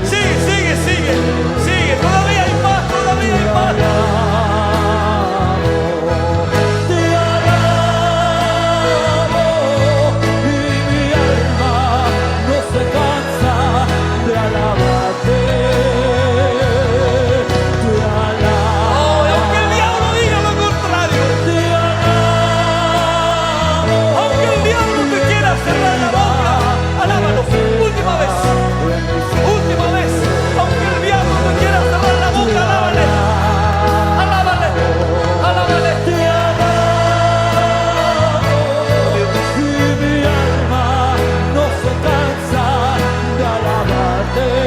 Sigue, sigue, sigue, sigue. Todavía hay más, todavía hay más. Oh, y aunque el diablo diga lo contrario, aunque el diablo te quiera cerrar la boca, alábalo. Última vez. Última vez. Aunque el diablo te quiera cerrar la boca, alábale. Alábale. Alábale. Mi alma no se cansa de alabarte.